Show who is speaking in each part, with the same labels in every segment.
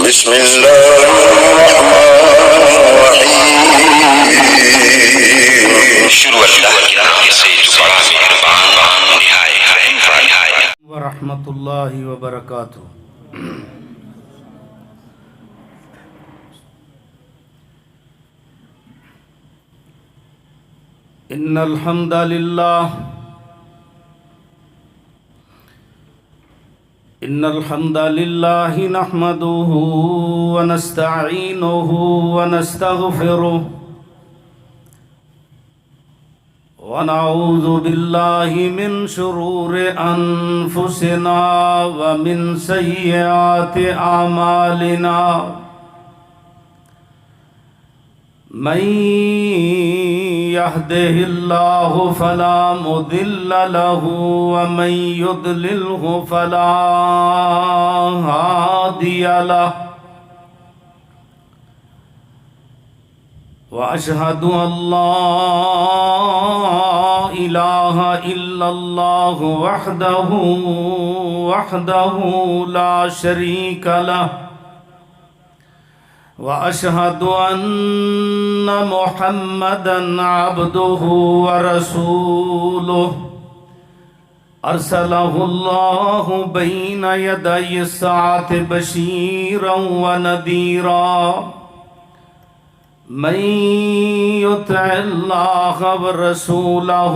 Speaker 1: بسم الله الرحمن الرحيم. شروع اللہ کے نام سے جو بڑا مہربان نہایت
Speaker 2: ورحمۃ اللہ وبرکاتہ. ان الحمد للہ نحمده ونستعینه ونستغفره ونعوذ باللہ من شرور انفسنا ومن سیئات اعمالنا من يهده الله فلا مضل له ومن يضلله فلا هادي له وأشهد أن لا إله إلا الله وحده لا شريك له وأشهد أن محمدًا عبده ورسوله أرسله الله بين يدي الساعة بشيرًا ونذيرًا من يطع الله ورسوله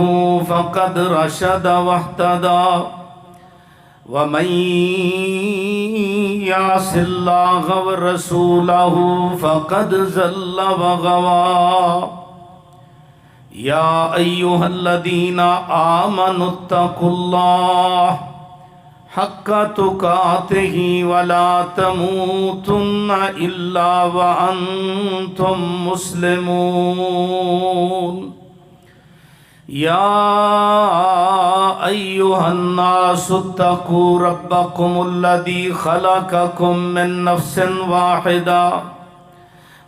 Speaker 2: فقد رشد واهتدى ومن يعص الله ورسوله فقد زل وغوى. يا أيها الذين آمنوا اتقوا الله حق تقاته ولا تموتن إلا وأنتم مسلمون. يا أيها الناس اتقوا ربكم الذي خلقكم من نفس واحدة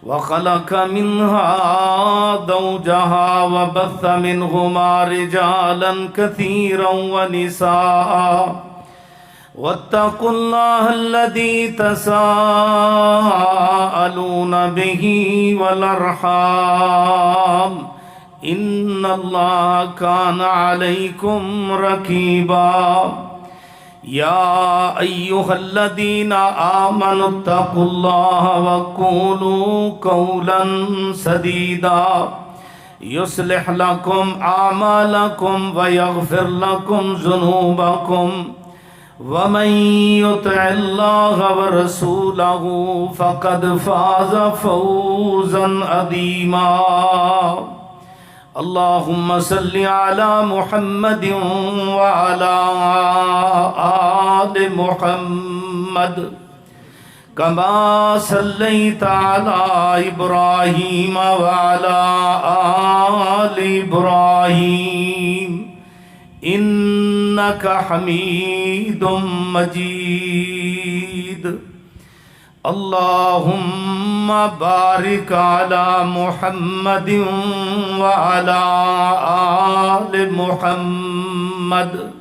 Speaker 2: وخلق منها زوجها وبث منهما رجالا كثيرا ونساء واتقوا الله الذي تساءلون به والأرحام إن الله كان عليكم رقيبا. يا أيها الذين آمنوا اتقوا الله وقولوا قولا سديدا يصلح لكم أعمالكم ويغفر لكم ذنوبكم ومن يطع الله ورسوله فقد فاز فوزا عظيما. اللهم صل على محمد وعلى آل محمد كما صليت على إبراهيم وعلى آل إبراهيم إنك حميد مجيد. اللهم بارك على محمد وعلى آل محمد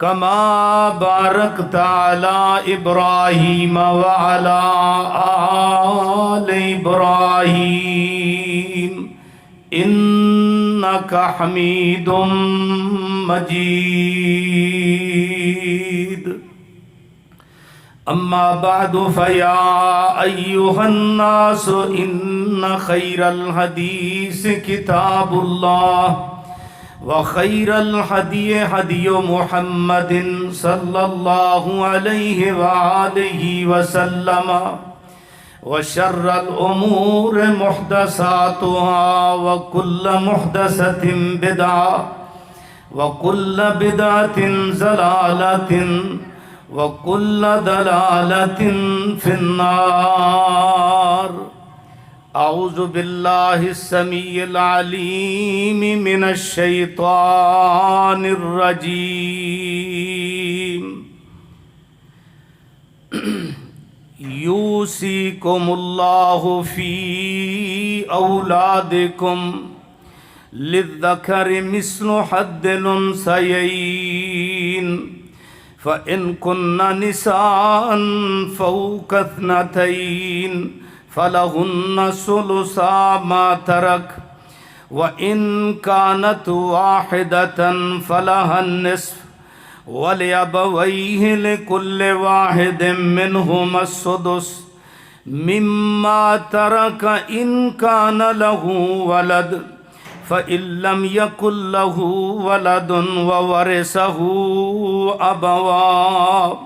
Speaker 2: كما باركت على إبراهيم وعلى آل إبراهيم إنك حميد مجيد. أما بعد فيا أيها الناس إن خير الحديث كتاب الله وخير الهدي هدي محمد صلى الله عليه وآله وسلم وشر الأمور محدثاتها وكل محدثة بدعة وكل بدعة ضلالة وكل ضلالة في النار. أعوذ بالله السميع العليم من الشيطان الرجيم. يوصيكم الله في أولادكم للذكر مثل حظ الأنثيين فإن كن نساء فوق اثنتين فلهن ثلثا ما ترك وإن كانت واحدة فلها النصف ولأبويه لكل واحد منهما السدس مما ترك إن كان له ولد فإن لم يكن له ولد وورثه أبواه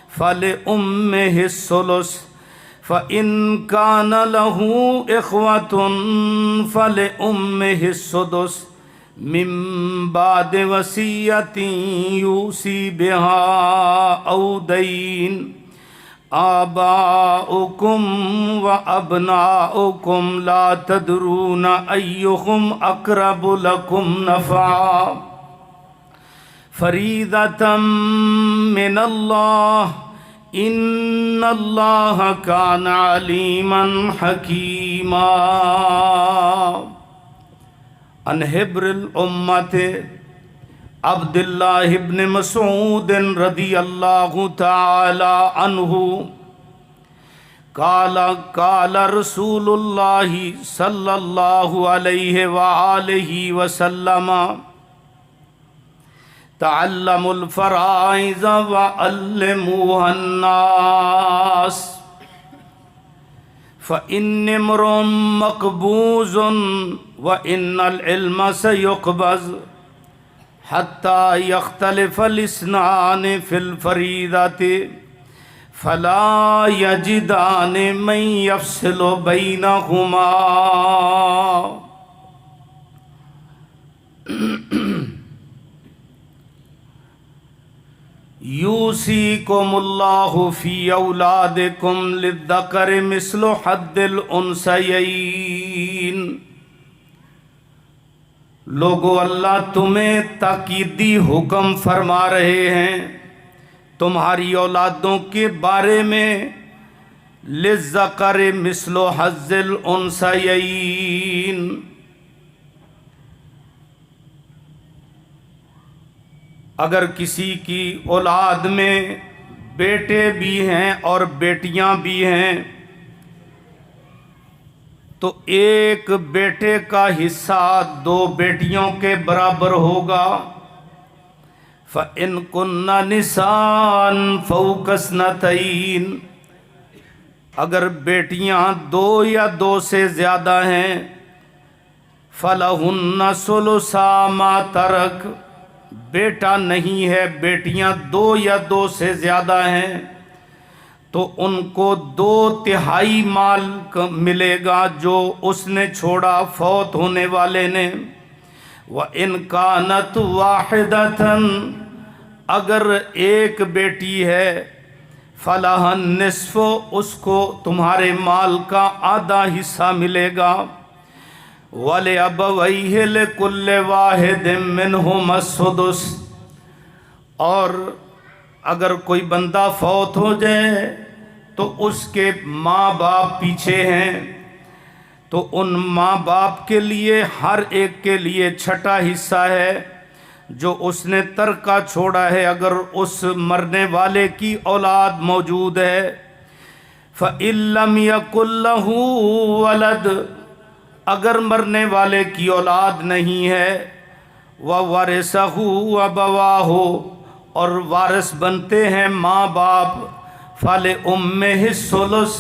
Speaker 2: فلأمه الثلث فإن كان له إخوة فلأمه السدس من بعد وصية يوصي بها أو دين آباؤكم وأبناؤكم لا تدرون أيهم أقرب لكم نفعا فريضة من الله إن الله كان عليما حكيما عن حبر الأمة عبد الله بن مسعود رضي الله تعالى عنه قال قال رسول الله صلى الله عليه وآله وسلم تعلموا الفرائض وعلموها الناس فإن امرؤ مقبوض وإن العلم سيقبض حتى يختلف الاثنان في الفريضة فلا يجدان من يفصل بينهما یوصیکم اللہ فی اولادکم للذکر مثل حظ الانثیین. لوگو اللہ تمہیں تاکیدی حکم فرما رہے ہیں تمہاری اولادوں کے بارے میں للذکر مثل حظ الانثیین. اگر کسی کی اولاد میں بیٹے بھی ہیں اور بیٹیاں بھی ہیں تو ایک بیٹے کا حصہ دو بیٹیوں کے برابر ہوگا. فَإِن كُنَّ نِسَاءً فَوْقَ اثْنَتَيْنِ اگر بیٹیاں دو یا دو سے زیادہ ہیں فَلَهُنَّ ثُلُثَا مَا تَرَكَ بیٹا نہیں ہے بیٹیاں دو یا دو سے زیادہ ہیں تو ان کو 2/3 مال ملے گا جو اس نے چھوڑا فوت ہونے والے نے. وَإِنْ كَانَتْ وَاحِدَةً اگر ایک بیٹی ہے فَلَهَا النِّصْفُ اس کو تمہارے مال کا آدھا حصہ ملے گا. وَلِأَبَوَيْهِ لِكُلِّ وَاحِدٍ مِّنْهُمَا السُّدُسُ اور اگر کوئی بندہ فوت ہو جائے تو اس کے ماں باپ پیچھے ہیں تو ان ماں باپ کے لیے ہر ایک کے لیے چھٹا حصہ ہے جو اس نے ترکہ چھوڑا ہے اگر اس مرنے والے کی اولاد موجود ہے. فَإِن لَّمْ يَكُن لَّهُ وَلَدٌ اگر مرنے والے کی اولاد نہیں ہے وَوَرِثَهُ أَبَوَاهُ اور وارث بنتے ہیں ماں باپ فَلِأُمِّهِ الثُّلُثُ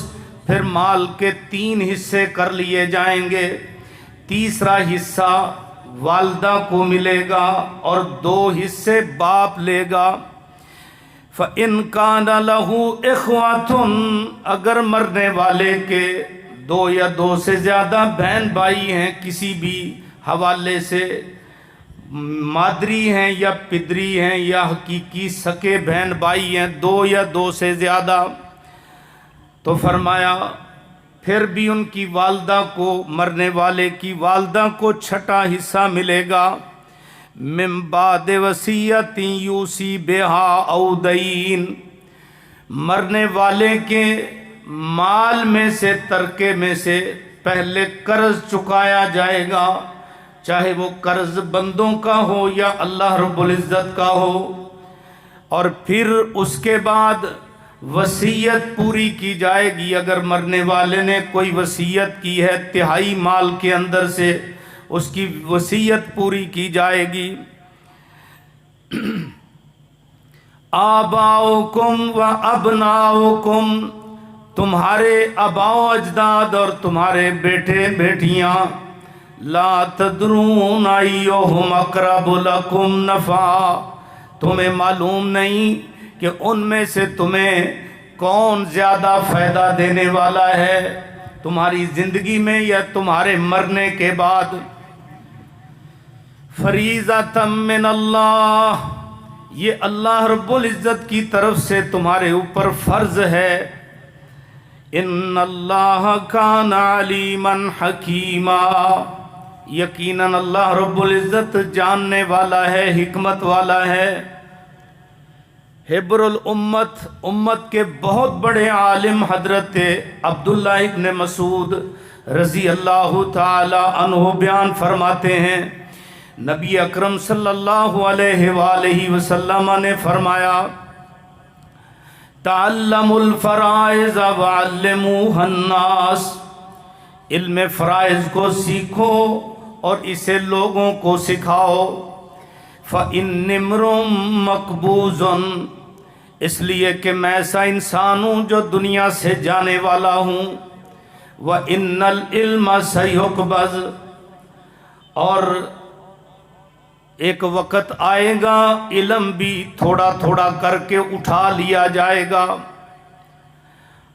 Speaker 2: پھر مال کے 3 حصے کر لیے جائیں گے. تیسرا حصہ والدہ کو ملے گا اور 2 حصے باپ لے گا. فَإِن كَانَ لَهُ إِخْوَةٌ اگر مرنے والے کے 2 یا 2 سے زیادہ بہن بھائی ہیں کسی بھی حوالے سے مادری ہیں یا پدری ہیں یا حقیقی سکے بہن بھائی ہیں 2 یا 2 سے زیادہ تو فرمایا پھر بھی ان کی والدہ کو مرنے والے کی والدہ کو چھٹا حصہ ملے گا. من بعد وصیت یوصی بہا او دین مرنے والے کے مال میں سے ترکے میں سے پہلے قرض چکایا جائے گا چاہے وہ قرض بندوں کا ہو یا اللہ رب العزت کا ہو. اور پھر اس کے بعد وصیت پوری کی جائے گی. اگر مرنے والے نے کوئی وصیت کی ہے تہائی مال کے اندر سے، اس کی وصیت پوری کی جائے گی. آباؤکم و ابناؤکم، تمہارے آباء و اجداد اور تمہارے بیٹے بیٹیاں، لا تدرون ایہم اقرب لکم نفعا، تمہیں معلوم نہیں کہ ان میں سے تمہیں کون زیادہ فائدہ دینے والا ہے تمہاری زندگی میں یا تمہارے مرنے کے بعد. فریضۃ من اللہ، یہ اللہ رب العزت کی طرف سے تمہارے اوپر فرض ہے. ان اللہ کان علیما حکیما، یقیناً اللہ رب العزت جاننے والا ہے، حکمت والا ہے. حبر الامت، امت کے بہت بڑے عالم حضرت عبداللہ ابن مسعود رضی اللہ تعالی عنہ بیان فرماتے ہیں، نبی اکرم صلی اللہ علیہ وآلہ وسلم نے فرمایا، تعلموا الفرائض وعلموها الناس، علم فرائض کو سیکھو اور اسے لوگوں کو سکھاؤ. فإن امرؤ مقبوض، اس لیے کہ میں ایسا انسان ہوں جو دنیا سے جانے والا ہوں. وإن العلم سيقبض، اور ایک وقت آئے گا علم بھی تھوڑا تھوڑا کر کے اٹھا لیا جائے گا.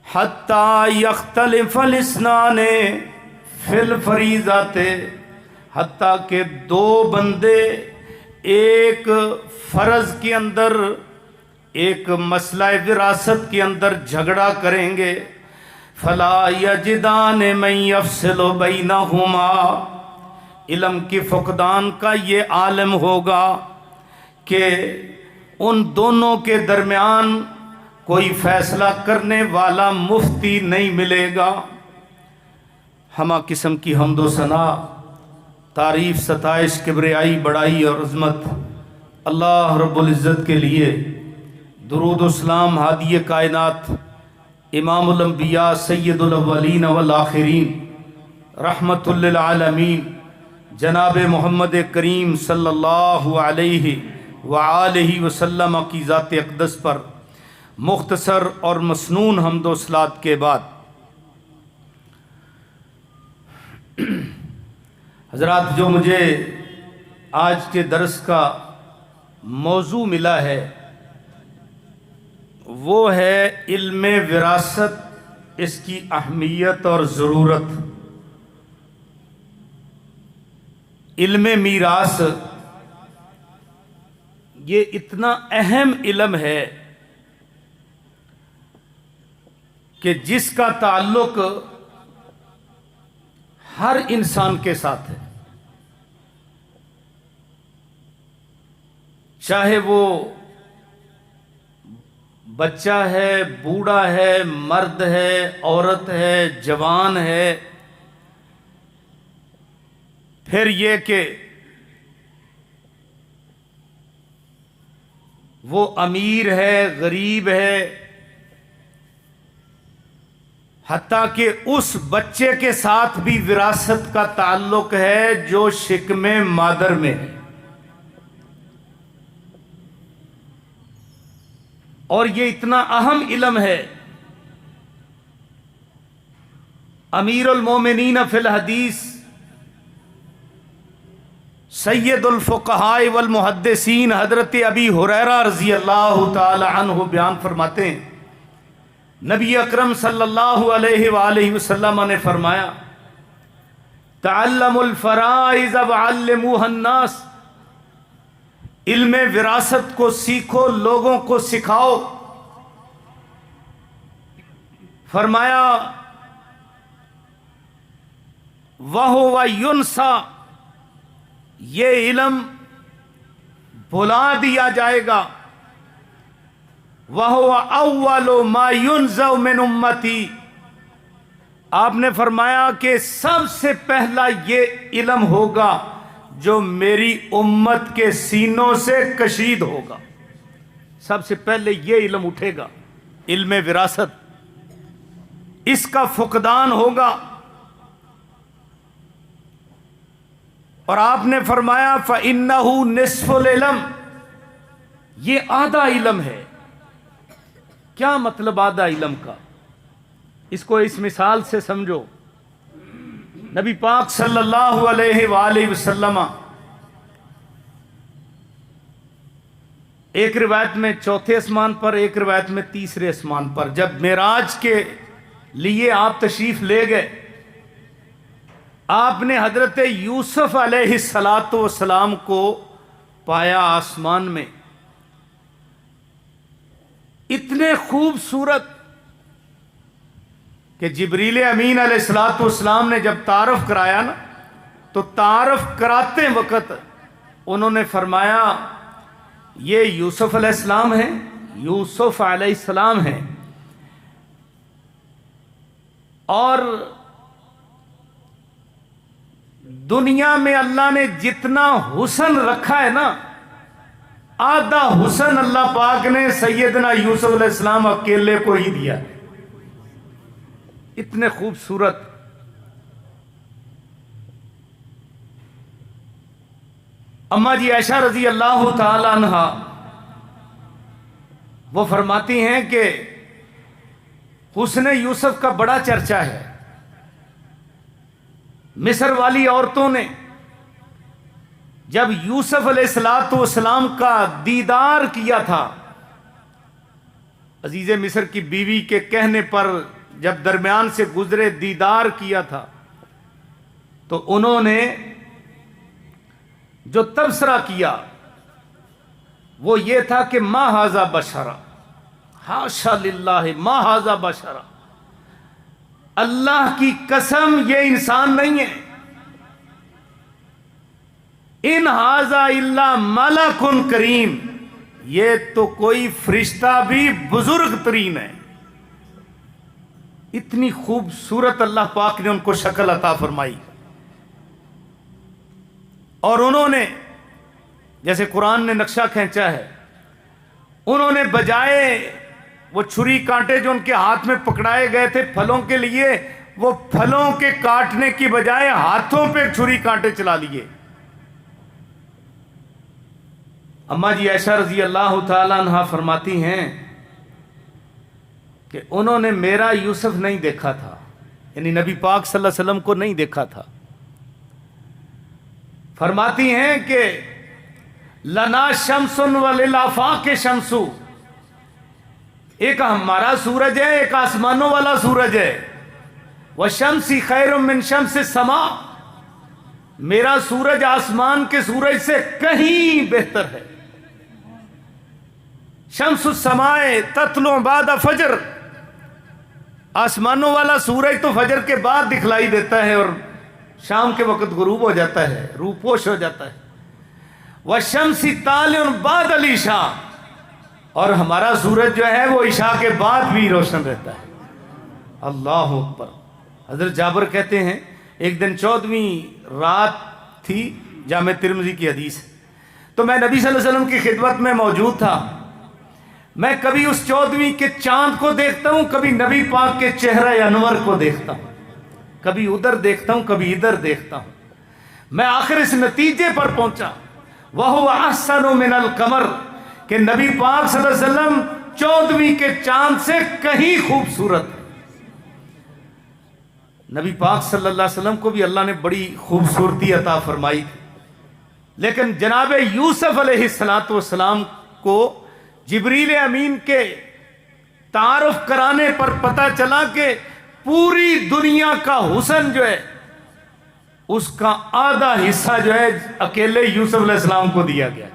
Speaker 2: حتی یختلف الاثنان فی الفریضۃ، حتیٰ کہ دو بندے ایک فرض کے اندر، ایک مسئلہ وراثت کے اندر جھگڑا کریں گے. فلا یجدان من یفصل بینہما، علم کی فقدان کا یہ عالم ہوگا کہ ان دونوں کے درمیان کوئی فیصلہ کرنے والا مفتی نہیں ملے گا. ہمہ قسم کی حمد و ثنا، تعریف، ستائش، کبریائی، بڑائی اور عظمت اللہ رب العزت کے لیے. درود و سلام ہادی کائنات، امام الانبیاء، سید الاولین والآخرین، رحمت للعالمین، جناب محمد کریم صلی اللہ علیہ وآلہ وسلم کی ذات اقدس پر مختصر اور مسنون حمد و صلات کے بعد، حضرات، جو مجھے آج کے درس کا موضوع ملا ہے وہ ہے علم وراثت، اس کی اہمیت اور ضرورت. علم میراث یہ اتنا اہم علم ہے کہ جس کا تعلق ہر انسان کے ساتھ ہے، چاہے وہ بچہ ہے، بوڑھا ہے، مرد ہے، عورت ہے، جوان ہے. پھر یہ کہ وہ امیر ہے، غریب ہے، حتیٰ کہ اس بچے کے ساتھ بھی وراثت کا تعلق ہے جو شکم مادر میں ہے. اور یہ اتنا اہم علم ہے. امیر المومنین فی الحدیث، سید الفقہاء والمحدثین حضرت ابی ہریرہ رضی اللہ تعالی عنہ بیان فرماتے ہیں، نبی اکرم صلی اللہ علیہ وآلہ وسلم نے فرمایا، تعلموا الفرائض وعلموها الناس، علم وراثت کو سیکھو، لوگوں کو سکھاؤ. فرمایا وَهُوَ يُنْسَى، یہ علم بھلا دیا جائے گا. وَهُوَ أَوَّلُ مَا يُنْزَعُ مِنْ أُمَّتِي، آپ نے فرمایا کہ سب سے پہلا یہ علم ہوگا جو میری امت کے سینوں سے کشید ہوگا. سب سے پہلے یہ علم اٹھے گا، علم وراثت، اس کا فقدان ہوگا۔ اور آپ نے فرمایا فَإِنَّهُ نِصْفُ الْعِلْمِ، یہ آدھا علم ہے۔ کیا مطلب آدھا علم کا؟ اس کو اس مثال سے سمجھو۔ نبی پاک صلی اللہ علیہ وآلہ وسلم ایک روایت میں چوتھے آسمان پر، ایک روایت میں تیسرے آسمان پر، جب معراج کے لیے آپ تشریف لے گئے، آپ نے حضرت یوسف علیہ السلام کو پایا آسمان میں، اتنے خوبصورت کہ جبریل امین علیہ السلام نے جب تعارف کرایا نا، تو تعارف کراتے وقت انہوں نے فرمایا یہ یوسف علیہ السلام ہیں، یوسف علیہ السلام ہیں۔ اور دنیا میں اللہ نے جتنا حسن رکھا ہے نا، آدھا حسن اللہ پاک نے سیدنا یوسف علیہ السلام اکیلے کو ہی دیا، اتنے خوبصورت۔ اما جی عائشہ رضی اللہ تعالی عنہا وہ فرماتی ہیں کہ حسن یوسف کا بڑا چرچا ہے۔ مصر والی عورتوں نے جب یوسف علیہ السلام کا دیدار کیا تھا، عزیز مصر کی بیوی کے کہنے پر جب درمیان سے گزرے دیدار کیا تھا، تو انہوں نے جو تبصرہ کیا وہ یہ تھا کہ ما ھذا بشرا، حاشا للہ ما ھذا بشرا، اللہ کی قسم یہ انسان نہیں ہے، ان ھذا الا ملک کریم، یہ تو کوئی فرشتہ بھی بزرگ ترین ہے۔ اتنی خوبصورت اللہ پاک نے ان کو شکل عطا فرمائی۔ اور انہوں نے جیسے قرآن نے نقشہ کھینچا ہے، انہوں نے بجائے وہ چھری کانٹے جو ان کے ہاتھ میں پکڑائے گئے تھے پھلوں کے لیے، وہ پھلوں کے کاٹنے کی بجائے ہاتھوں پہ چھری کانٹے چلا لیے۔ اما جی عائشہ رضی اللہ تعالی عنہا فرماتی ہیں کہ انہوں نے میرا یوسف نہیں دیکھا تھا، یعنی نبی پاک صلی اللہ علیہ وسلم کو نہیں دیکھا تھا۔ فرماتی ہیں کہ لنا شمس وللآفاق شمس، ایک ہمارا سورج ہے، ایک آسمانوں والا سورج ہے، وشمسی خیر من شمس السماء، میرا سورج آسمان کے سورج سے کہیں بہتر ہے۔ شمس السماء تطلع بعد فجر، آسمانوں والا سورج تو فجر کے بعد دکھلائی دیتا ہے اور شام کے وقت غروب ہو جاتا ہے، روپوش ہو جاتا ہے۔ وَالشَّمْسِ طَالِعٌ بَعْدَ الْعِشَاءِ، اور ہمارا سورج جو ہے وہ عشاء کے بعد بھی روشن رہتا ہے۔ اللہ اکبر۔ حضرت جابر کہتے ہیں ایک دن 14ویں رات تھی، جامع ترمذی کی حدیث، تو میں نبی صلی اللہ علیہ وسلم کی خدمت میں موجود تھا۔ میں کبھی اس 14ویں کے چاند کو دیکھتا ہوں، کبھی نبی پاک کے چہرہ انور کو دیکھتا ہوں، کبھی ادھر دیکھتا ہوں، کبھی ادھر دیکھتا ہوں۔ میں آخر اس نتیجے پر پہنچا وَهُوَ أَحْسَنُ مِنَ الْقَمَرِ، کہ نبی پاک صلی اللہ علیہ وسلم 14ویں کے چاند سے کہیں خوبصورت۔ نبی پاک صلی اللہ علیہ وسلم کو بھی اللہ نے بڑی خوبصورتی عطا فرمائی تھی، لیکن جناب یوسف علیہ السلام کو جبریل امین کے تعارف کرانے پر پتہ چلا کہ پوری دنیا کا حسن جو ہے اس کا آدھا حصہ جو ہے اکیلے یوسف علیہ السلام کو دیا گیا۔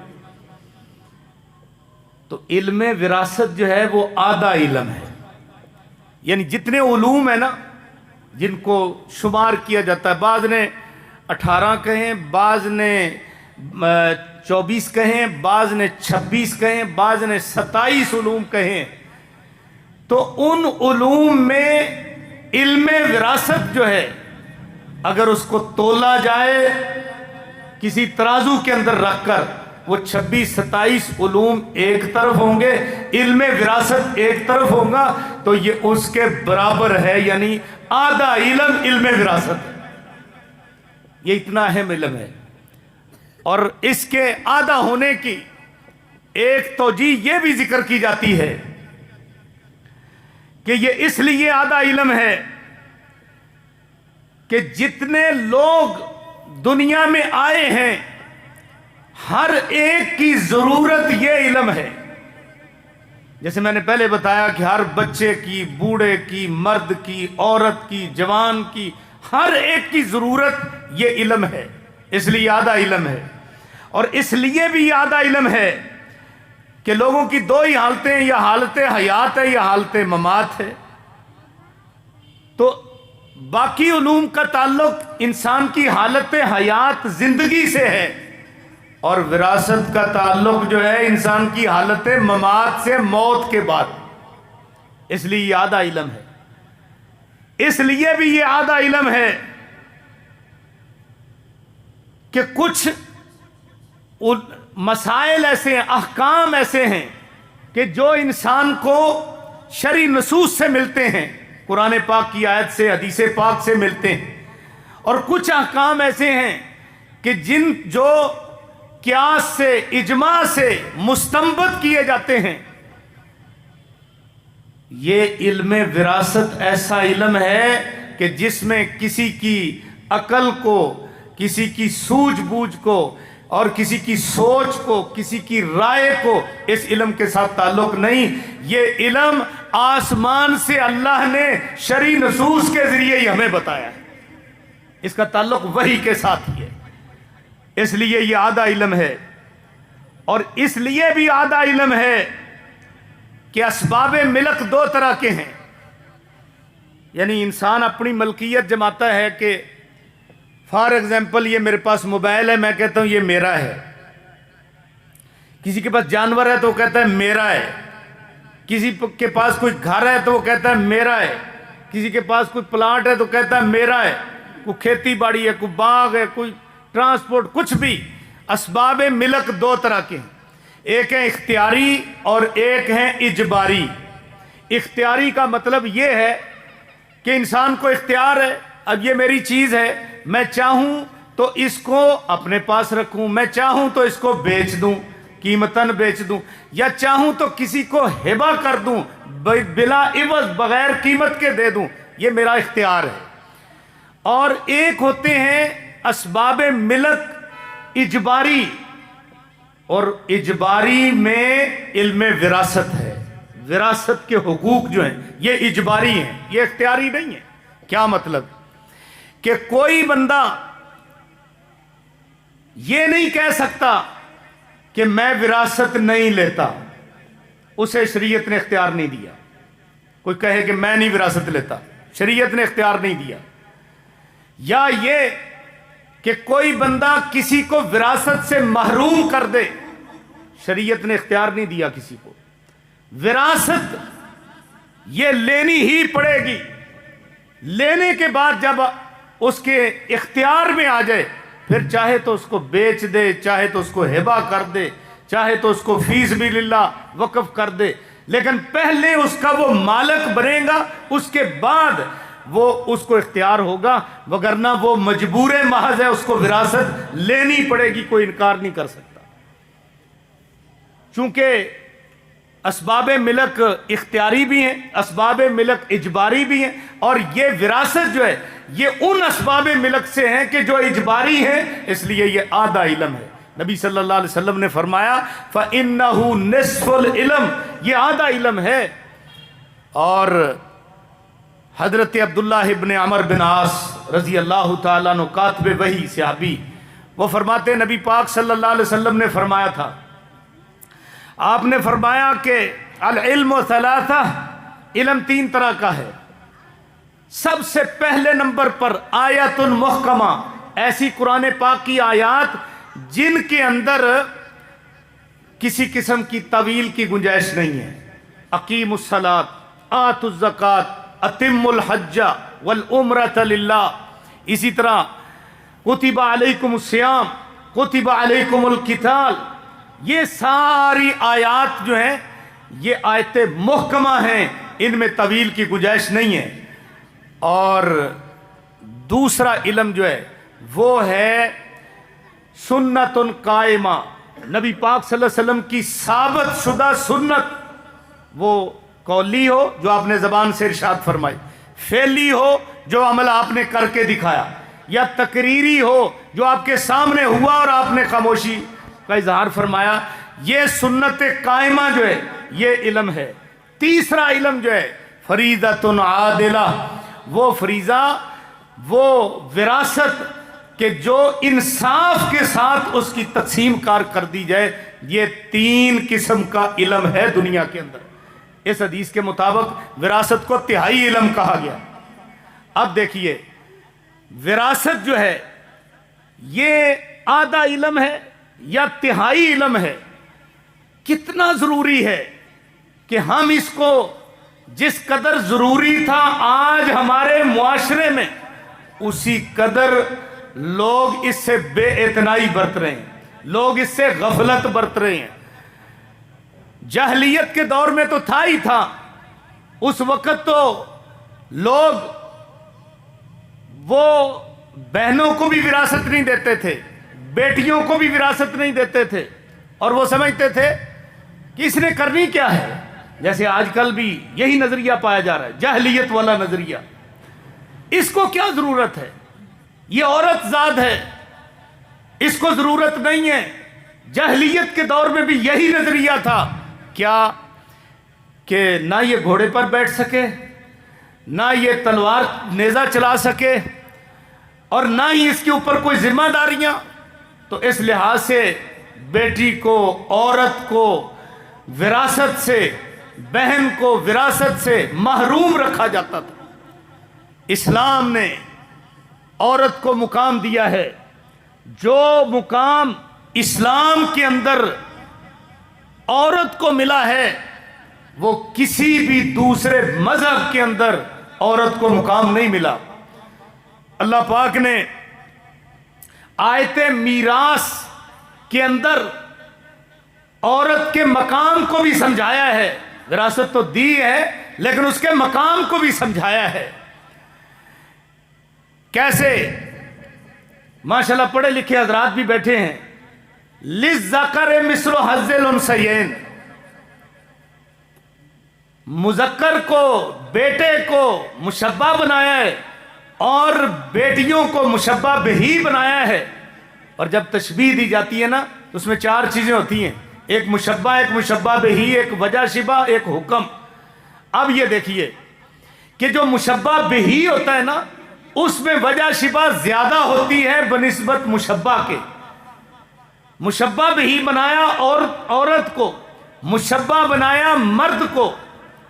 Speaker 2: تو علم وراثت جو ہے وہ آدھا علم ہے، یعنی جتنے علوم ہیں نا جن کو شمار کیا جاتا ہے، بعض نے 18 کہیں، بعض نے 24 کہیں، بعض نے 26 کہیں، بعض نے 27 علوم کہیں، تو ان علوم میں علم وراثت جو ہے اگر اس کو تولا جائے کسی ترازو کے اندر رکھ کر وہ 26-27 علوم ایک طرف ہوں گے، علم وراثت ایک طرف ہوگا، تو یہ اس کے برابر ہے، یعنی آدھا علم علم وراثت ہے۔ یہ اتنا اہم علم ہے، اور اس کے آدھا ہونے کی ایک توجیہ یہ بھی ذکر کی جاتی ہے کہ یہ اس لیے آدھا علم ہے کہ جتنے لوگ دنیا میں آئے ہیں ہر ایک کی ضرورت یہ علم ہے۔ جیسے میں نے پہلے بتایا کہ ہر بچے کی، بوڑھے کی، مرد کی، عورت کی، جوان کی، ہر ایک کی ضرورت یہ علم ہے، اس لیے آدھا علم ہے۔ اور اس لیے بھی یہ آدھا علم ہے کہ لوگوں کی دو ہی حالتیں، یا حالت حیات ہے یا حالت ممات ہے۔ تو باقی علوم کا تعلق انسان کی حالت حیات زندگی سے ہے، اور وراثت کا تعلق جو ہے انسان کی حالت ممات سے، موت کے بعد۔ اس لیے یہ آدھا علم ہے۔ اس لیے بھی یہ آدھا علم ہے کہ کچھ مسائل ایسے ہیں، احکام ایسے ہیں کہ جو انسان کو شرعی نصوص سے ملتے ہیں، قرآن پاک کی آیت سے، حدیث پاک سے ملتے ہیں، اور کچھ احکام ایسے ہیں کہ جو قیاس سے، اجماع سے مستنبط کیے جاتے ہیں۔ یہ علم وراثت ایسا علم ہے کہ جس میں کسی کی عقل کو، کسی کی سوجھ بوجھ کو، اور کسی کی سوچ کو، کسی کی رائے کو اس علم کے ساتھ تعلق نہیں۔ یہ علم آسمان سے اللہ نے شرعی نصوص کے ذریعے ہی ہمیں بتایا ہے، اس کا تعلق وحی کے ساتھ ہی ہے۔ اس لیے یہ آدھا علم ہے۔ اور اس لیے بھی آدھا علم ہے کہ اسباب ملک دو طرح کے ہیں، یعنی انسان اپنی ملکیت جماتا ہے کہ فار ایگزامپل یہ میرے پاس موبائل ہے، میں کہتا ہوں یہ میرا ہے۔ کسی کے پاس جانور ہے تو وہ کہتا ہے میرا ہے، کسی کے پاس کوئی گھر ہے تو وہ کہتا ہے میرا ہے، کسی کے پاس کوئی پلانٹ ہے تو کہتا ہے میرا ہے، کوئی کھیتی باڑی ہے، کوئی باغ ہے، کوئی ٹرانسپورٹ، کچھ بھی۔ اسباب ملک دو طرح کے ہیں، ایک ہے اختیاری اور ایک ہے اجباری۔ اختیاری کا مطلب یہ ہے کہ انسان کو اختیار ہے، اب یہ میری چیز ہے، میں چاہوں تو اس کو اپنے پاس رکھوں، میں چاہوں تو اس کو بیچ دوں، قیمتاً بیچ دوں، یا چاہوں تو کسی کو ہبہ کر دوں، بلا عوض، بغیر قیمت کے دے دوں، یہ میرا اختیار ہے۔ اور ایک ہوتے ہیں اسباب ملک اجباری، اور اجباری میں علم وراثت ہے۔ وراثت کے حقوق جو ہیں یہ اجباری ہیں، یہ اختیاری نہیں ہیں۔ کیا مطلب؟ کہ کوئی بندہ یہ نہیں کہہ سکتا کہ میں وراثت نہیں لیتا، اسے شریعت نے اختیار نہیں دیا۔ کوئی کہے کہ میں نہیں وراثت لیتا، شریعت نے اختیار نہیں دیا۔ یا یہ کہ کوئی بندہ کسی کو وراثت سے محروم کر دے، شریعت نے اختیار نہیں دیا کسی کو۔ وراثت یہ لینی ہی پڑے گی، لینے کے بعد جب اس کے اختیار میں آ جائے پھر چاہے تو اس کو بیچ دے، چاہے تو اس کو ہبہ کر دے، چاہے تو اس کو فی سبیل اللہ وقف کر دے، لیکن پہلے اس کا وہ مالک بنے گا، اس کے بعد وہ اس کو اختیار ہوگا، وگرنہ وہ مجبور محض ہے، اس کو وراثت لینی پڑے گی، کوئی انکار نہیں کر سکتا۔ چونکہ اسباب ملک اختیاری بھی ہیں، اسباب ملک اجباری بھی ہیں، اور یہ وراثت جو ہے یہ ان اسباب ملک سے ہیں کہ جو اجباری ہیں، اس لیے یہ آدھا علم ہے۔ نبی صلی اللہ علیہ وسلم نے فرمایا فَإِنَّهُ نِصْفُ الْعِلْمِ، یہ آدھا علم ہے۔ اور حضرت عبداللہ ابن عمر بن عاص رضی اللہ تعالیٰ عنہ، کاتب وحی صحابی، وہ فرماتے نبی پاک صلی اللہ علیہ وسلم نے فرمایا تھا، آپ نے فرمایا کہ العلم ثلاثہ، علم تین طرح کا ہے۔ سب سے پہلے نمبر پر آیت محکمہ، ایسی قرآن پاک کی آیات جن کے اندر کسی قسم کی تعویل کی گنجائش نہیں ہے۔ اقیموا الصلاۃ، آتوا الزکوٰۃ، اتموا الحج والعمرۃ للہ۔ اسی طرح کتب علیکم الصیام، کتب علیکم القتال، یہ ساری آیات جو ہیں یہ آیتیں محکمہ ہیں، ان میں طویل کی گنجائش نہیں ہے۔ اور دوسرا علم جو ہے وہ ہے سنت قائمہ، نبی پاک صلی اللہ علیہ وسلم کی ثابت شدہ سنت، وہ قولی ہو جو آپ نے زبان سے ارشاد فرمائی، فعلی ہو جو عمل آپ نے کر کے دکھایا، یا تقریری ہو جو آپ کے سامنے ہوا اور آپ نے خاموشی کا اظہار فرمایا، یہ سنت قائمہ جو ہے یہ علم ہے۔ تیسرا علم جو ہے فریضۃ عادلہ، وہ فریضہ، وہ وراثت کہ جو انصاف کے ساتھ اس کی تقسیم کار کر دی جائے، یہ 3 قسم کا علم ہے دنیا کے اندر۔ اس حدیث کے مطابق وراثت کو تہائی علم کہا گیا۔ اب دیکھیے وراثت جو ہے یہ آدھا علم ہے یا تہائی علم ہے، کتنا ضروری ہے کہ ہم اس کو جس قدر ضروری تھا آج ہمارے معاشرے میں، اسی قدر لوگ اس سے بے اعتنائی برت رہے ہیں، لوگ اس سے غفلت برت رہے ہیں۔ جاہلیت کے دور میں تو تھا ہی تھا، اس وقت تو لوگ وہ بہنوں کو بھی وراثت نہیں دیتے تھے، بیٹیوں کو بھی وراثت نہیں دیتے تھے، اور وہ سمجھتے تھے کہ اس نے کرنی کیا ہے، جیسے آج کل بھی یہی نظریہ پایا جا رہا ہے، جاہلیت والا نظریہ۔ اس کو کیا ضرورت ہے، یہ عورت ذات ہے، اس کو ضرورت نہیں ہے۔ جاہلیت کے دور میں بھی یہی نظریہ تھا، کیا کہ نہ یہ گھوڑے پر بیٹھ سکے، نہ یہ تلوار نیزہ چلا سکے، اور نہ ہی اس کے اوپر کوئی ذمہ داریاں، تو اس لحاظ سے بیٹی کو، عورت کو وراثت سے، بہن کو وراثت سے محروم رکھا جاتا تھا۔ اسلام نے عورت کو مقام دیا ہے، جو مقام اسلام کے اندر عورت کو ملا ہے وہ کسی بھی دوسرے مذہب کے اندر عورت کو مقام نہیں ملا۔ اللہ پاک نے آیت میراث کے اندر عورت کے مقام کو بھی سمجھایا ہے، وراثت تو دی ہے لیکن اس کے مقام کو بھی سمجھایا ہے۔ کیسے؟ ماشاءاللہ پڑھے لکھے حضرات بھی بیٹھے ہیں۔ للذکر مثل حظ الانثیین، مذکر کو، بیٹے کو مشبہ بنایا ہے اور بیٹیوں کو مشبہ بہی بنایا ہے۔ اور جب تشبیہ دی جاتی ہے نا تو اس میں 4 چیزیں ہوتی ہیں، ایک مشبہ، ایک مشبہ بہی، ایک وجہ شبہ، ایک حکم۔ اب یہ دیکھیے کہ جو مشبہ بہی ہوتا ہے نا اس میں وجہ شبہ زیادہ ہوتی ہے بنسبت مشبہ کے۔ مشبہ بہی بنایا عورت کو، مشبہ بنایا مرد کو،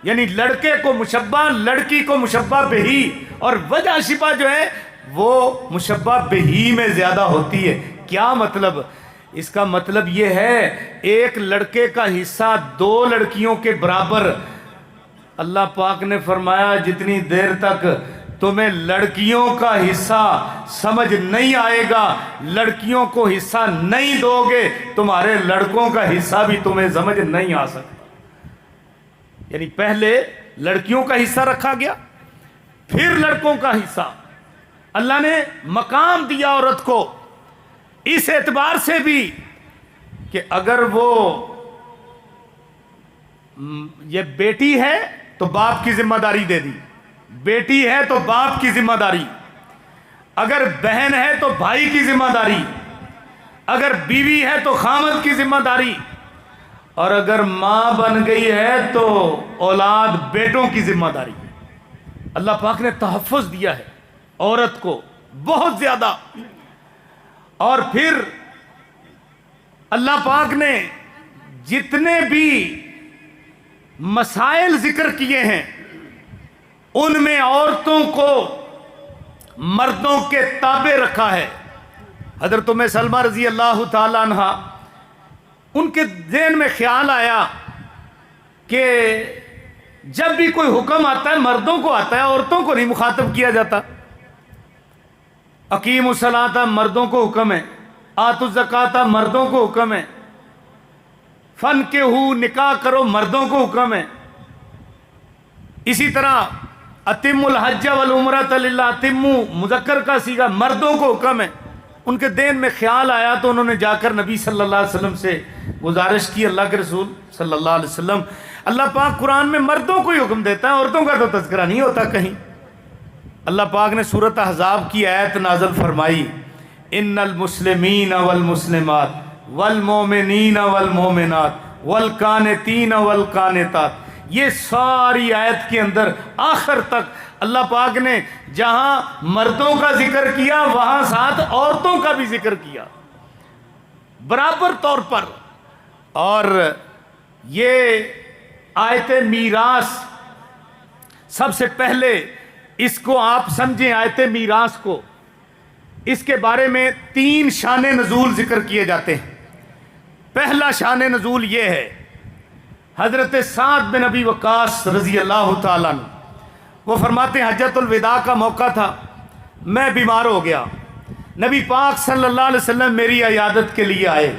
Speaker 2: یعنی لڑکے کو مشبہ، لڑکی کو مشبہ بہی، اور وجہ شبہ جو ہے وہ مشبہ بہی میں زیادہ ہوتی ہے۔ کیا مطلب؟ اس کا مطلب یہ ہے ایک لڑکے کا حصہ 2 لڑکیوں کے برابر۔ اللہ پاک نے فرمایا جتنی دیر تک تمہیں لڑکیوں کا حصہ سمجھ نہیں آئے گا، لڑکیوں کو حصہ نہیں دو گے، تمہارے لڑکوں کا حصہ بھی تمہیں سمجھ نہیں آ سکتا۔ یعنی پہلے لڑکیوں کا حصہ رکھا گیا، پھر لڑکوں کا حصہ۔ اللہ نے مقام دیا عورت کو اس اعتبار سے بھی کہ اگر وہ یہ بیٹی ہے تو باپ کی ذمہ داری دے دی، بیٹی ہے تو باپ کی ذمہ داری، اگر بہن ہے تو بھائی کی ذمہ داری، اگر بیوی ہے تو خامد کی ذمہ داری، اور اگر ماں بن گئی ہے تو اولاد بیٹوں کی ذمہ داری۔ اللہ پاک نے تحفظ دیا ہے عورت کو بہت زیادہ۔ اور پھر اللہ پاک نے جتنے بھی مسائل ذکر کیے ہیں ان میں عورتوں کو مردوں کے تابع رکھا ہے۔ حضرت ام سلمہ رضی اللہ تعالی عنہ، ان کے ذہن میں خیال آیا کہ جب بھی کوئی حکم آتا ہے مردوں کو آتا ہے، عورتوں کو نہیں مخاطب کیا جاتا۔ اقیموا الصلاۃ مردوں کو حکم ہے، آتوا الزکوٰۃ مردوں کو حکم ہے، فن کے ہو نکاح کرو مردوں کو حکم ہے. اسی طرح اتم الحج والعمرۃ للہ، اتم مذکر کا صیغہ مردوں کو حکم ہے. ان کے دین میں خیال آیا تو انہوں نے جا کر نبی صلی اللہ علیہ وسلم سے گزارش کی. اللہ کے رسول صلی اللہ علیہ وسلم، اللہ پاک قرآن میں مردوں کو ہی حکم دیتا ہے، عورتوں کا تو تذکرہ نہیں ہوتا کہیں. اللہ پاک نے سورۃ احزاب کی آیت نازل فرمائی، ان المسلمین والمسلمات والمومنین والمومنات والقانتین والقانتات. یہ ساری آیت کے اندر آخر تک اللہ پاک نے جہاں مردوں کا ذکر کیا وہاں ساتھ عورتوں کا بھی ذکر کیا برابر طور پر. اور یہ آیت میراث، سب سے پہلے اس کو آپ سمجھیں، آیت میراث کو، اس کے بارے میں 3 شان نزول ذکر کیے جاتے ہیں. پہلا شان نزول یہ ہے، حضرت سعد بن ابی وقاص رضی اللہ تعالیٰ عنہ، وہ فرماتے ہیں حجۃ الوداع کا موقع تھا، میں بیمار ہو گیا، نبی پاک صلی اللہ علیہ وسلم میری عیادت کے لیے آئے،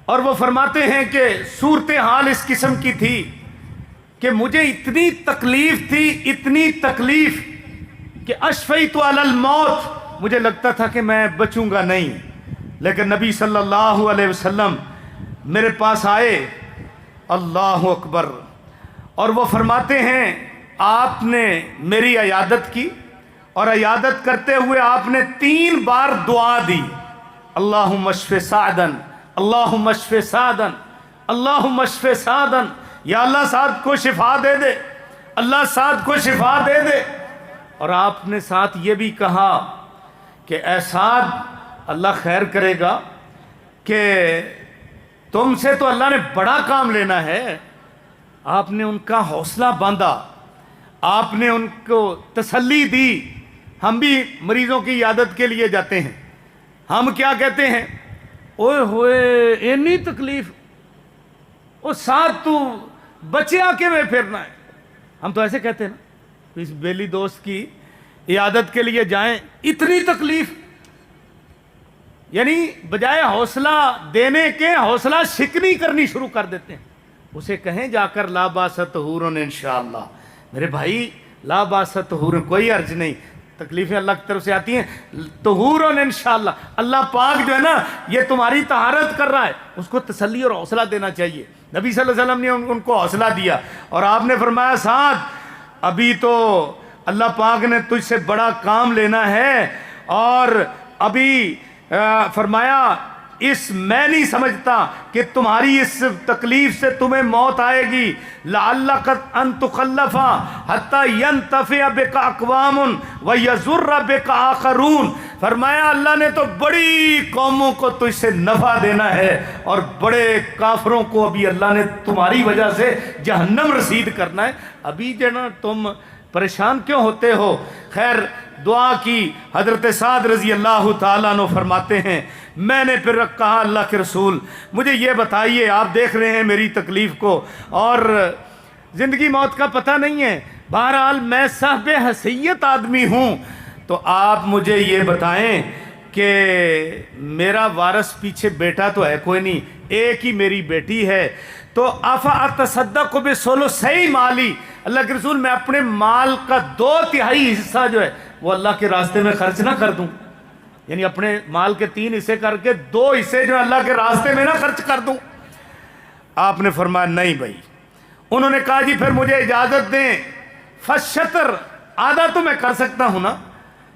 Speaker 2: اور وہ فرماتے ہیں کہ صورتحال اس قسم کی تھی کہ مجھے اتنی تکلیف تھی، اتنی تکلیف کہ اشفیت علی الموت، مجھے لگتا تھا کہ میں بچوں گا نہیں. لیکن نبی صلی اللہ علیہ وسلم میرے پاس آئے، اللہ اکبر، اور وہ فرماتے ہیں آپ نے میری عیادت کی، اور عیادت کرتے ہوئے آپ نے 3 بار دعا دی، اللہم اشف سعدن، اللہم اشف سعدن، اللہم اشف سعدن، یا اللہ سعد کو شفا دے دے، اللہ سعد کو شفا دے دے. اور آپ نے ساتھ یہ بھی کہا کہ اے سعد، اللہ خیر کرے گا کہ تم سے تو اللہ نے بڑا کام لینا ہے. آپ نے ان کا حوصلہ باندھا، آپ نے ان کو تسلی دی. ہم بھی مریضوں کی عیادت کے لیے جاتے ہیں، ہم کیا کہتے ہیں، اوئے ہوئے اتنی تکلیف، او ساتھ تو بچے آ کے میں پھرنا ہے. ہم تو ایسے کہتے ہیں نا، اس بیلی دوست کی عیادت کے لیے جائیں، اتنی تکلیف، یعنی بجائے حوصلہ دینے کے حوصلہ شکنی کرنی شروع کر دیتے ہیں. اسے کہیں جا کر لا باس طہورن انشاءاللہ، میرے بھائی لا باس طہورن، کوئی عرض نہیں، تکلیفیں اللہ کی طرف سے آتی ہیں، طہورن انشاءاللہ، اللہ پاک جو ہے نا یہ تمہاری طہارت کر رہا ہے. اس کو تسلی اور حوصلہ دینا چاہیے. نبی صلی اللہ علیہ وسلم نے ان کو حوصلہ دیا، اور آپ نے فرمایا سعد، ابھی تو اللہ پاک نے تجھ سے بڑا کام لینا ہے، اور ابھی فرمایا میں نہیں سمجھتا کہ تمہاری اس تکلیف سے تمہیں موت آئے گی، لعلک ان تخلف حتی ینتفع بک اقوام ویضر بک آخرون. فرمایا اللہ نے تو بڑی قوموں کو تجھ سے نفع دینا ہے، اور بڑے کافروں کو ابھی اللہ نے تمہاری وجہ سے جہنم رسید کرنا ہے. ابھی جنا تم پریشان کیوں ہوتے ہو؟ خیر دعا کی. حضرت سعد رضی اللہ تعالیٰ عنہ فرماتے ہیں میں نے پھر کہا اللہ کے رسول مجھے یہ بتائیے، آپ دیکھ رہے ہیں میری تکلیف کو، اور زندگی موت کا پتہ نہیں ہے، بہرحال میں صاحب حیثیت آدمی ہوں، تو آپ مجھے یہ بتائیں کہ میرا وارث پیچھے بیٹا تو ہے کوئی نہیں، ایک ہی میری بیٹی ہے، تو افا اتصدق بثلثی مالی، اللہ کے رسول میں اپنے مال کا 2/3 حصہ جو ہے وہ اللہ کے راستے میں خرچ نہ کر دوں، یعنی اپنے مال کے 3 حصے کر کے 2 حصے جو اللہ کے راستے میں نہ خرچ کر دوں. آپ نے فرمایا نہیں بھائی. انہوں نے کہا جی پھر مجھے اجازت دیں، فشطر، آدھا تو میں کر سکتا ہوں نا،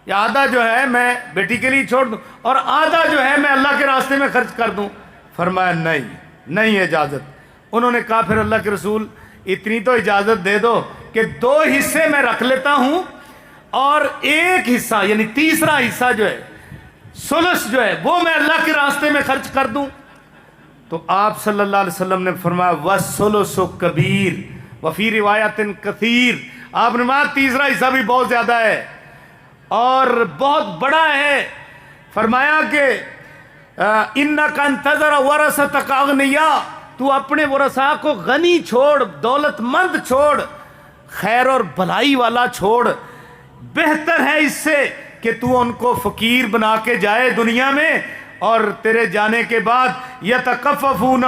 Speaker 2: یا آدھا جو ہے میں بیٹی کے لیے چھوڑ دوں اور آدھا جو ہے میں اللہ کے راستے میں خرچ کر دوں. فرمایا نہیں اجازت. انہوں نے کہا پھر اللہ کے رسول اتنی تو اجازت دے دو کہ 2 حصے میں رکھ لیتا ہوں، اور 1 حصہ یعنی تیسرا حصہ جو ہے ثلث جو ہے وہ میں اللہ کے راستے میں خرچ کر دوں. تو آپ صلی اللہ علیہ وسلم نے فرمایا وَالثُّلُثُ کبیر وفی روایت کثیر. آپ نے فرمایا تیسرا حصہ بھی بہت زیادہ ہے اور بہت بڑا ہے. فرمایا کہ اِنَّكَ انتظر وَرَثَتَكَ اغنیاء، تو اپنے ورثاء کو غنی چھوڑ، دولت مند چھوڑ، خیر اور بھلائی والا چھوڑ. بہتر ہے اس سے کہ تو ان کو فقیر بنا کے جائے دنیا میں، اور تیرے جانے کے بعد یتکففون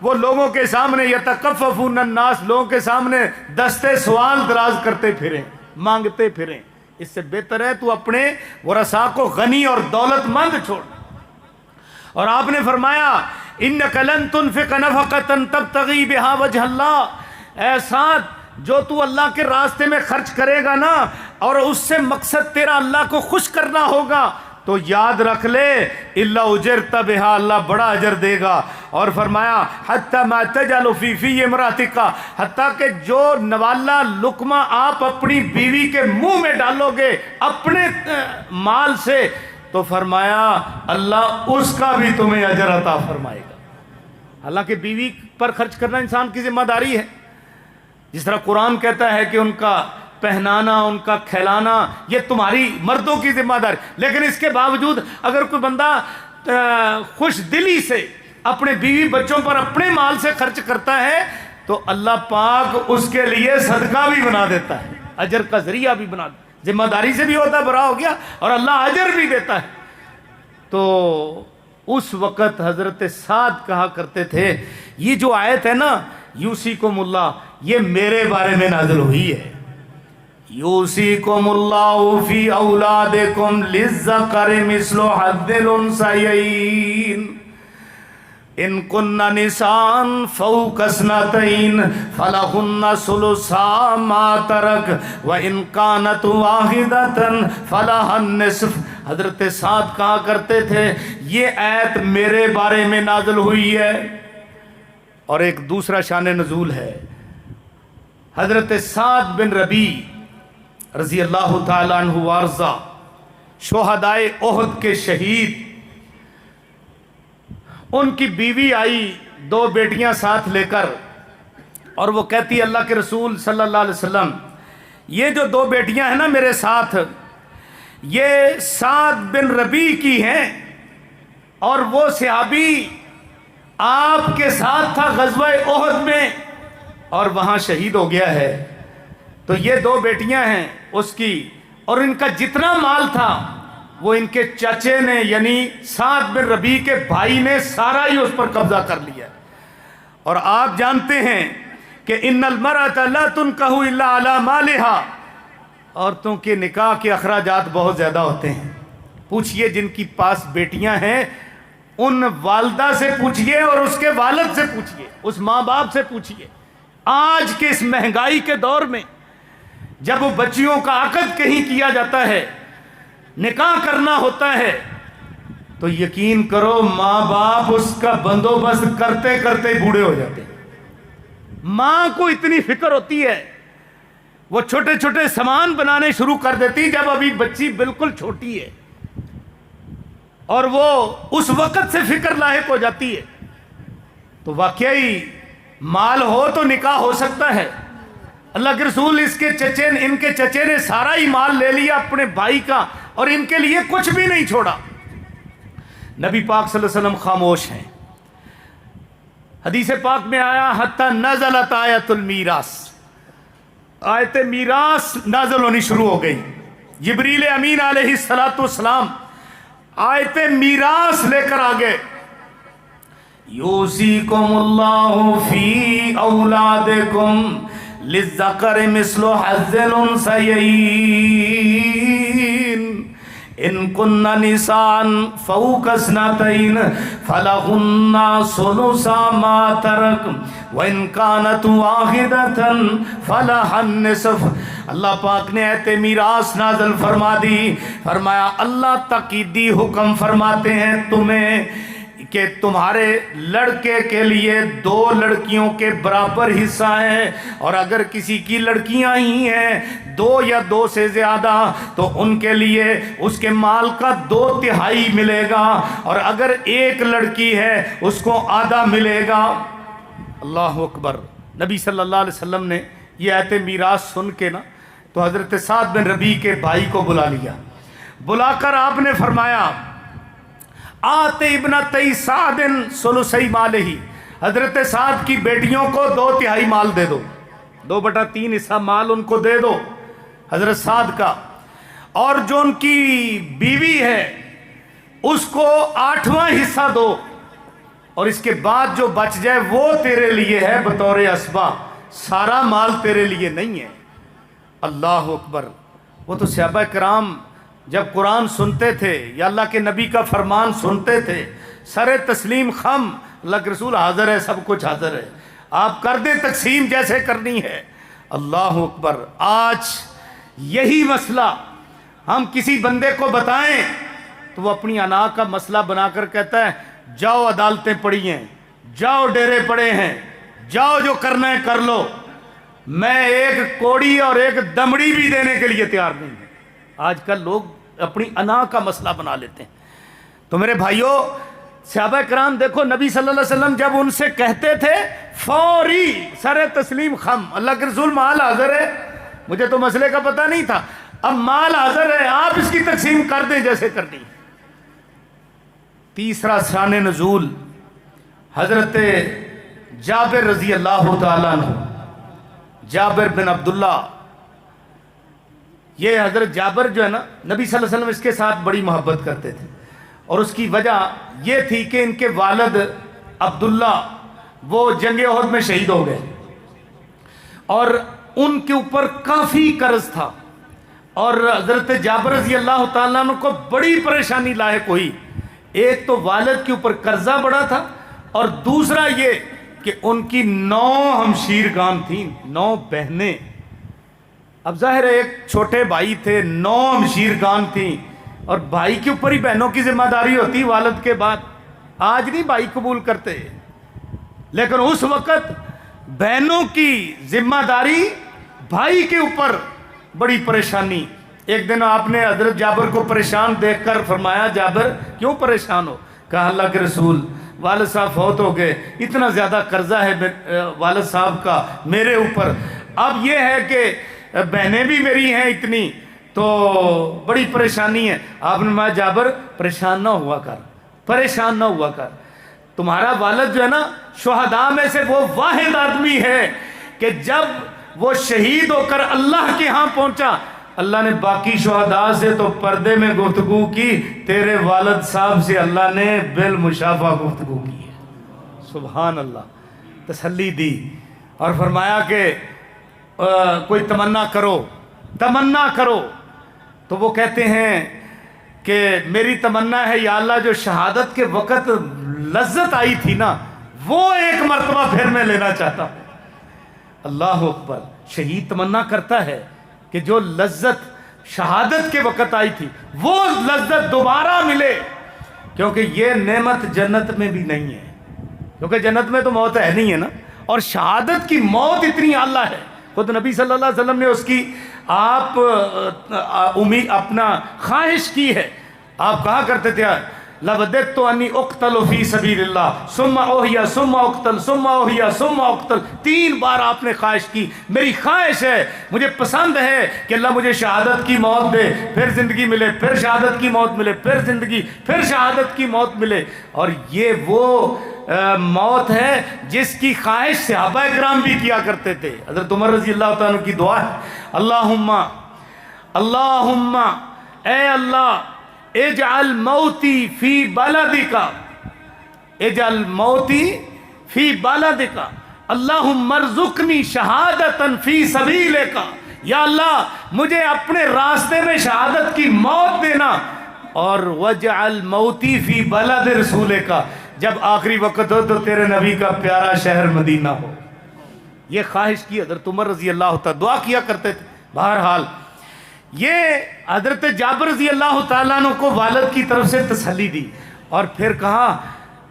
Speaker 2: وہ لوگوں کے سامنے یتکففون الناس، لوگوں کے سامنے دستے سوال دراز کرتے پھریں، مانگتے پھریں. اس سے بہتر ہے تو اپنے ورثاء کو غنی اور دولت مند چھوڑ. اور آپ نے فرمایا انک لن تنفق نفقۃ تبتغی بہا وجہ اللہ، اے سعد جو تو اللہ کے راستے میں خرچ کرے گا نا اور اس سے مقصد تیرا اللہ کو خوش کرنا ہوگا تو یاد رکھ لے الا اجرت بہا، اللہ بڑا اجر دے گا. اور فرمایا حتی ما تجعل فی فی امراتک، حتیٰ کہ جو نوالا لقمہ آپ اپنی بیوی کے منہ میں ڈالو گے اپنے مال سے، تو فرمایا اللہ اس کا بھی تمہیں اجر عطا فرمائے گا. حالانکہ بیوی پر خرچ کرنا انسان کی ذمہ داری ہے، جس طرح قرآن کہتا ہے کہ ان کا پہنانا، ان کا کھلانا یہ تمہاری مردوں کی ذمہ داری. لیکن اس کے باوجود اگر کوئی بندہ خوش دلی سے اپنے بیوی بچوں پر اپنے مال سے خرچ کرتا ہے تو اللہ پاک اس کے لیے صدقہ بھی بنا دیتا ہے، اجر کا ذریعہ بھی بنا دیتا ہے. ذمہ داری سے بھی ہوتا ہے، برا ہو گیا، اور اللہ اجر بھی دیتا ہے. تو اس وقت حضرت سعد کہا کرتے تھے یہ جو آیت ہے نا یوصیکم اللہ، یہ میرے بارے میں نازل ہوئی ہے. یوصیکم اللہ فی اولادکم للذکر مثل حظ الانثیین ان کن نساء فوق اثنتین فلہن ثلثا ما ترک وان کانت واحدۃ فلہا النصف. حضرت سعد کہا کرتے تھے یہ آیت میرے بارے میں نازل ہوئی ہے. اور ایک دوسرا شان نزول ہے، حضرت سعد بن ربیع رضی اللہ تعالیٰ عنہ وارضا، شہدائے احد کے شہید، ان کی بیوی آئی 2 بیٹیاں ساتھ لے کر، اور وہ کہتی ہے اللہ کے رسول صلی اللہ علیہ وسلم یہ جو 2 بیٹیاں ہیں نا میرے ساتھ، یہ سعد بن ربیع کی ہیں، اور وہ صحابی آپ کے ساتھ تھا غزوہ احد میں اور وہاں شہید ہو گیا ہے. تو یہ 2 بیٹیاں ہیں اس کی، اور ان کا جتنا مال تھا وہ ان کے چچے نے یعنی سعد بن ربیع کے بھائی نے سارا ہی اس پر قبضہ کر لیا. اور آپ جانتے ہیں کہ ان المرأة لا تنکح الا علی مالہا، عورتوں کے نکاح کے اخراجات بہت زیادہ ہوتے ہیں. پوچھئے جن کی پاس بیٹیاں ہیں ان والدہ سے پوچھئے اور اس کے والد سے پوچھئے، اس ماں باپ سے پوچھئے. آج کے اس مہنگائی کے دور میں جب بچیوں کا عقد کہیں کیا جاتا ہے، نکاح کرنا ہوتا ہے، تو یقین کرو ماں باپ اس کا بندوبست کرتے کرتے بوڑھے ہو جاتے ہیں. ماں کو اتنی فکر ہوتی ہے وہ چھوٹے چھوٹے سامان بنانے شروع کر دیتی جب ابھی بچی بالکل چھوٹی ہے، اور وہ اس وقت سے فکر لاحق ہو جاتی ہے. تو واقعی مال ہو تو نکاح ہو سکتا ہے. اللہ کے رسول ان کے چچے نے سارا ہی مال لے لیا اپنے بھائی کا اور ان کے لیے کچھ بھی نہیں چھوڑا. نبی پاک صلی اللہ علیہ وسلم خاموش ہیں. حدیث پاک میں آیا حتی نزلت آیت المیراث، آیت میراث نازل ہونی شروع ہو گئی. جبریل امین علیہ السلام آیت میراث لے کر آگے. یوصیکم اللہ فی اولادکم للذکر مثل حظ الانثیین ان کن نساء فوق اثنتین فلہن ثلث ما ترک وان کانت واحدۃ فلہا النصف. اللہ پاک نے آیت میراث نازل فرما دی. فرمایا اللہ تاکیدی حکم فرماتے ہیں تمہیں کہ تمہارے لڑکے کے لیے 2 لڑکیوں کے برابر حصہ ہے، اور اگر کسی کی لڑکیاں ہی ہیں 2 یا 2 سے زیادہ تو ان کے لیے اس کے مال کا 2/3 ملے گا، اور اگر 1 لڑکی ہے اس کو آدھا ملے گا. اللہ اکبر. نبی صلی اللہ علیہ وسلم نے یہ آیت میراث سن کے نا تو حضرت سعد بن ربیع کے بھائی کو بلا لیا. بلا کر آپ نے فرمایا آت ابنتی سعد ثلثی مالہ، حضرت سعد کی بیٹیوں کو 2/3 مال دے دو، 2/3 حصہ مال ان کو دے دو حضرت سعد کا. اور جو ان کی بیوی ہے اس کو 8واں حصہ دو. اور اس کے بعد جو بچ جائے وہ تیرے لیے ہے بطور اسبا، سارا مال تیرے لیے نہیں ہے۔ اللہ اکبر۔ وہ تو صحابہ کرام جب قرآن سنتے تھے یا اللہ کے نبی کا فرمان سنتے تھے، سر تسلیم خم، اللہ کے رسول حاضر ہے، سب کچھ حاضر ہے، آپ کر دیں تقسیم جیسے کرنی ہے۔ اللہ اکبر۔ آج یہی مسئلہ ہم کسی بندے کو بتائیں تو وہ اپنی انا کا مسئلہ بنا کر کہتا ہے جاؤ عدالتیں پڑی ہیں، جاؤ ڈیرے پڑے ہیں، جاؤ جو کرنا ہے کر لو، میں ایک کوڑی اور ایک دمڑی بھی دینے کے لیے تیار نہیں ہوں۔ آج کل لوگ اپنی انا کا مسئلہ بنا لیتے ہیں۔ تو میرے بھائیوں، صحابہ کرام دیکھو، نبی صلی اللہ علیہ وسلم جب ان سے کہتے تھے فوری سر تسلیم خم، اللہ کے رسول مال حاضر ہے، مجھے تو مسئلے کا پتہ نہیں تھا، اب مال حاضر ہے، آپ اس کی تقسیم کر دیں جیسے کرنی۔ تیسرا شان نزول حضرت جابر رضی اللہ تعالیٰ عنہ، جابر بن عبداللہ۔ یہ حضرت جابر جو ہے نا، نبی صلی اللہ علیہ وسلم اس کے ساتھ بڑی محبت کرتے تھے، اور اس کی وجہ یہ تھی کہ ان کے والد عبداللہ وہ جنگ احد میں شہید ہو گئے، اور ان کے اوپر کافی قرض تھا، اور حضرت جابر رضی اللہ تعالیٰ عنہ کو بڑی پریشانی لاحق ہوئی۔ ایک تو والد کے اوپر قرضہ بڑا تھا، اور دوسرا یہ کہ ان کی 9 ہمشیرگان تھیں، 9 بہنیں۔ اب ظاہر ہے ایک چھوٹے بھائی تھے، 9 ہمشیرگان تھیں، اور بھائی کے اوپر ہی بہنوں کی ذمہ داری ہوتی والد کے بعد۔ آج نہیں بھائی قبول کرتے، لیکن اس وقت بہنوں کی ذمہ داری بھائی کے اوپر، بڑی پریشانی۔ ایک دن آپ نے حضرت جابر کو پریشان دیکھ کر فرمایا جابر کیوں پریشان ہو؟ کہا اللہ کے رسول والد صاحب فوت ہو گئے، اتنا زیادہ قرضہ ہے والد صاحب کا میرے اوپر، اب یہ ہے کہ بہنیں بھی میری ہیں اتنی، تو بڑی پریشانی ہے۔ آپ نے فرمایا جابر پریشان نہ ہوا کر، پریشان نہ ہوا کر، تمہارا والد جو ہے نا شہداء میں سے وہ واحد آدمی ہے کہ جب وہ شہید ہو کر اللہ کے ہاں پہنچا، اللہ نے باقی شہداء سے تو پردے میں گفتگو کی، تیرے والد صاحب سے اللہ نے بالمشافہ گفتگو کی ہے۔ سبحان اللہ، تسلی دی، اور فرمایا کہ کوئی تمنا کرو، تمنا کرو۔ تو وہ کہتے ہیں کہ میری تمنا ہے یا اللہ جو شہادت کے وقت لذت آئی تھی نا، وہ ایک مرتبہ پھر میں لینا چاہتا ہوں۔ اللہ اکبر۔ شہید تمنا کرتا ہے کہ جو لذت شہادت کے وقت آئی تھی وہ لذت دوبارہ ملے، کیونکہ یہ نعمت جنت میں بھی نہیں ہے، کیونکہ جنت میں تو موت ہے نہیں ہے نا، اور شہادت کی موت اتنی اعلیٰ ہے۔ خود نبی صلی اللہ علیہ وسلم نے اس کی آپ امید اپنا خواہش کی ہے۔ آپ کہا کرتے تھے لَوَدِدْتُ أَنِّي أُقْتَلُ فِي سَبِيلِ اللَّهِ ثُمَّ أُحْيَا ثُمَّ أُقْتَلْ ثُمَّ أُحْيَا ثُمَّ أُقْتَلْ، 3 بار آپ نے خواہش کی، میری خواہش ہے، مجھے پسند ہے کہ اللہ مجھے شہادت کی موت دے، پھر زندگی ملے، پھر شہادت کی موت ملے، پھر زندگی، پھر شہادت کی موت ملے۔ اور یہ وہ موت ہے جس کی خواہش صحابہ کرام بھی کیا کرتے تھے۔ حضرت عمر رضی اللہ تعالیٰ عنہ کی دعا ہے اللہم اللہم، اے اللہ اجعل موتی فی بلدک، اجعل موتی فی بلدک، اللہم ارزقنی شہادتا فی سبیلک، یا اللہ مجھے اپنے راستے میں شہادت کی موت دینا، اور وجعل موتی فی بلد رسولک، جب آخری وقت ہو تو تیرے نبی کا پیارا شہر مدینہ ہو۔ یہ خواہش کی حضرت عمر رضی اللہ تعالیٰ، دعا کیا کرتے تھے۔ بہرحال یہ حضرت جابر رضی اللہ تعالیٰ عنہ کو والد کی طرف سے تسلی دی، اور پھر کہا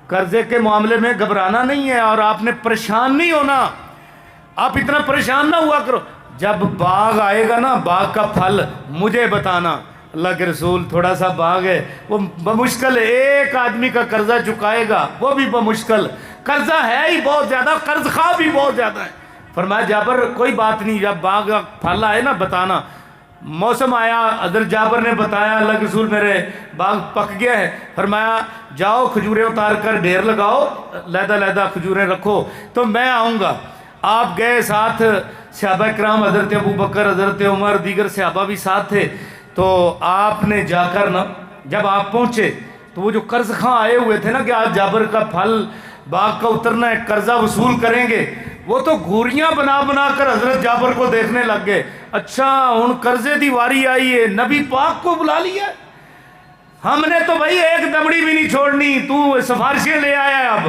Speaker 2: قرضے کے معاملے میں گھبرانا نہیں ہے، اور آپ نے پریشان نہیں ہونا، آپ اتنا پریشان نہ ہوا کرو، جب باغ آئے گا نا، باغ کا پھل مجھے بتانا۔ اللہ کے رسول تھوڑا سا باغ ہے، وہ بمشکل ایک آدمی کا قرضہ چکائے گا، وہ بھی بمشکل، قرضہ ہے ہی بہت زیادہ، قرض خواہ بھی بہت زیادہ ہے۔ فرمایا جابر کوئی بات نہیں، جب باغ کا پھل آئے نا بتانا۔ موسم آیا، حضرت جابر نے بتایا اللہ کے رسول میرے باغ پک گیا ہے، فرمایا جاؤ کھجوریں اتار کر ڈھیر لگاؤ، علیحدہ علیحدہ کھجوریں رکھو تو میں آؤں گا۔ آپ گئے، ساتھ صحابہ کرام حضرت ابو بکر، حضرت عمر، دیگر صحابہ بھی ساتھ تھے۔ تو آپ نے جا کر نا، جب آپ پہنچے تو وہ جو قرض خواہ آئے ہوئے تھے نا کہ آج جابر کا پھل باغ کا اترنا ہے، قرضہ وصول کریں گے۔ وہ تو گھوریاں بنا بنا کر حضرت جابر کو دیکھنے لگ گئے، اچھا ہن قرضے دی واری آئی ہے، نبی پاک کو بلا لیا، ہم نے تو بھائی ایک دمڑی بھی نہیں چھوڑنی، تو سفارشیں لے آیا ہے۔ اب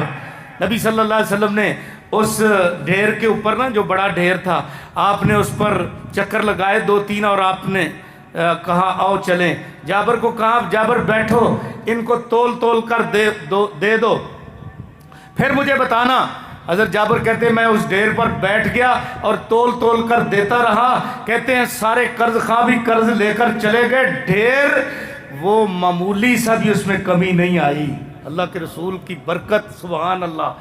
Speaker 2: نبی صلی اللہ علیہ وسلم نے اس ڈھیر کے اوپر نا، جو بڑا ڈھیر تھا، آپ نے اس پر چکر لگائے 2-3 اور آپ نے کہا آؤ چلیں۔ جابر کو کہا جابر بیٹھو، ان کو تول تول کر دے دو پھر مجھے بتانا۔ حضرت جابر کہتے ہیں میں اس ڈھیر پر بیٹھ گیا اور تول تول کر دیتا رہا، کہتے ہیں سارے قرض خواہ بھی قرض لے کر چلے گئے، ڈھیر وہ معمولی سا بھی اس میں کمی نہیں آئی، اللہ کے رسول کی برکت، سبحان اللہ۔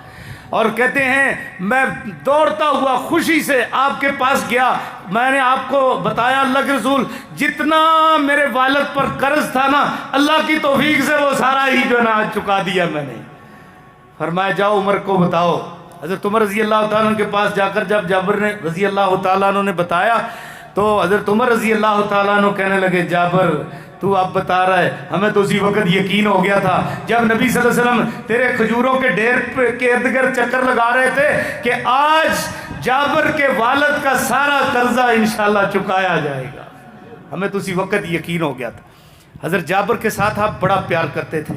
Speaker 2: اور کہتے ہیں میں دوڑتا ہوا خوشی سے آپ کے پاس گیا، میں نے آپ کو بتایا اللہ کے رسول جتنا میرے والد پر قرض تھا نا، اللہ کی توفیق سے وہ سارا ہی جو نا چکا دیا میں نے۔ فرمایا جاؤ عمر کو بتاؤ۔ حضرت عمر رضی اللہ تعالیٰ عنہ کے پاس جا کر جب جابر نے رضی اللہ تعالیٰ عنہ نے بتایا تو حضرت عمر رضی اللہ تعالیٰ عنہ کہنے لگے جابر تو اب بتا رہا ہے، ہمیں تو اسی وقت یقین ہو گیا تھا جب نبی صلی اللہ علیہ وسلم تیرے کھجوروں کے ڈھیر کے ارد گرد چکر لگا رہے تھے کہ آج جابر کے والد کا سارا قرضہ انشاءاللہ چکایا جائے گا، ہمیں تو اسی وقت یقین ہو گیا تھا۔ حضرت جابر کے ساتھ آپ بڑا پیار کرتے تھے،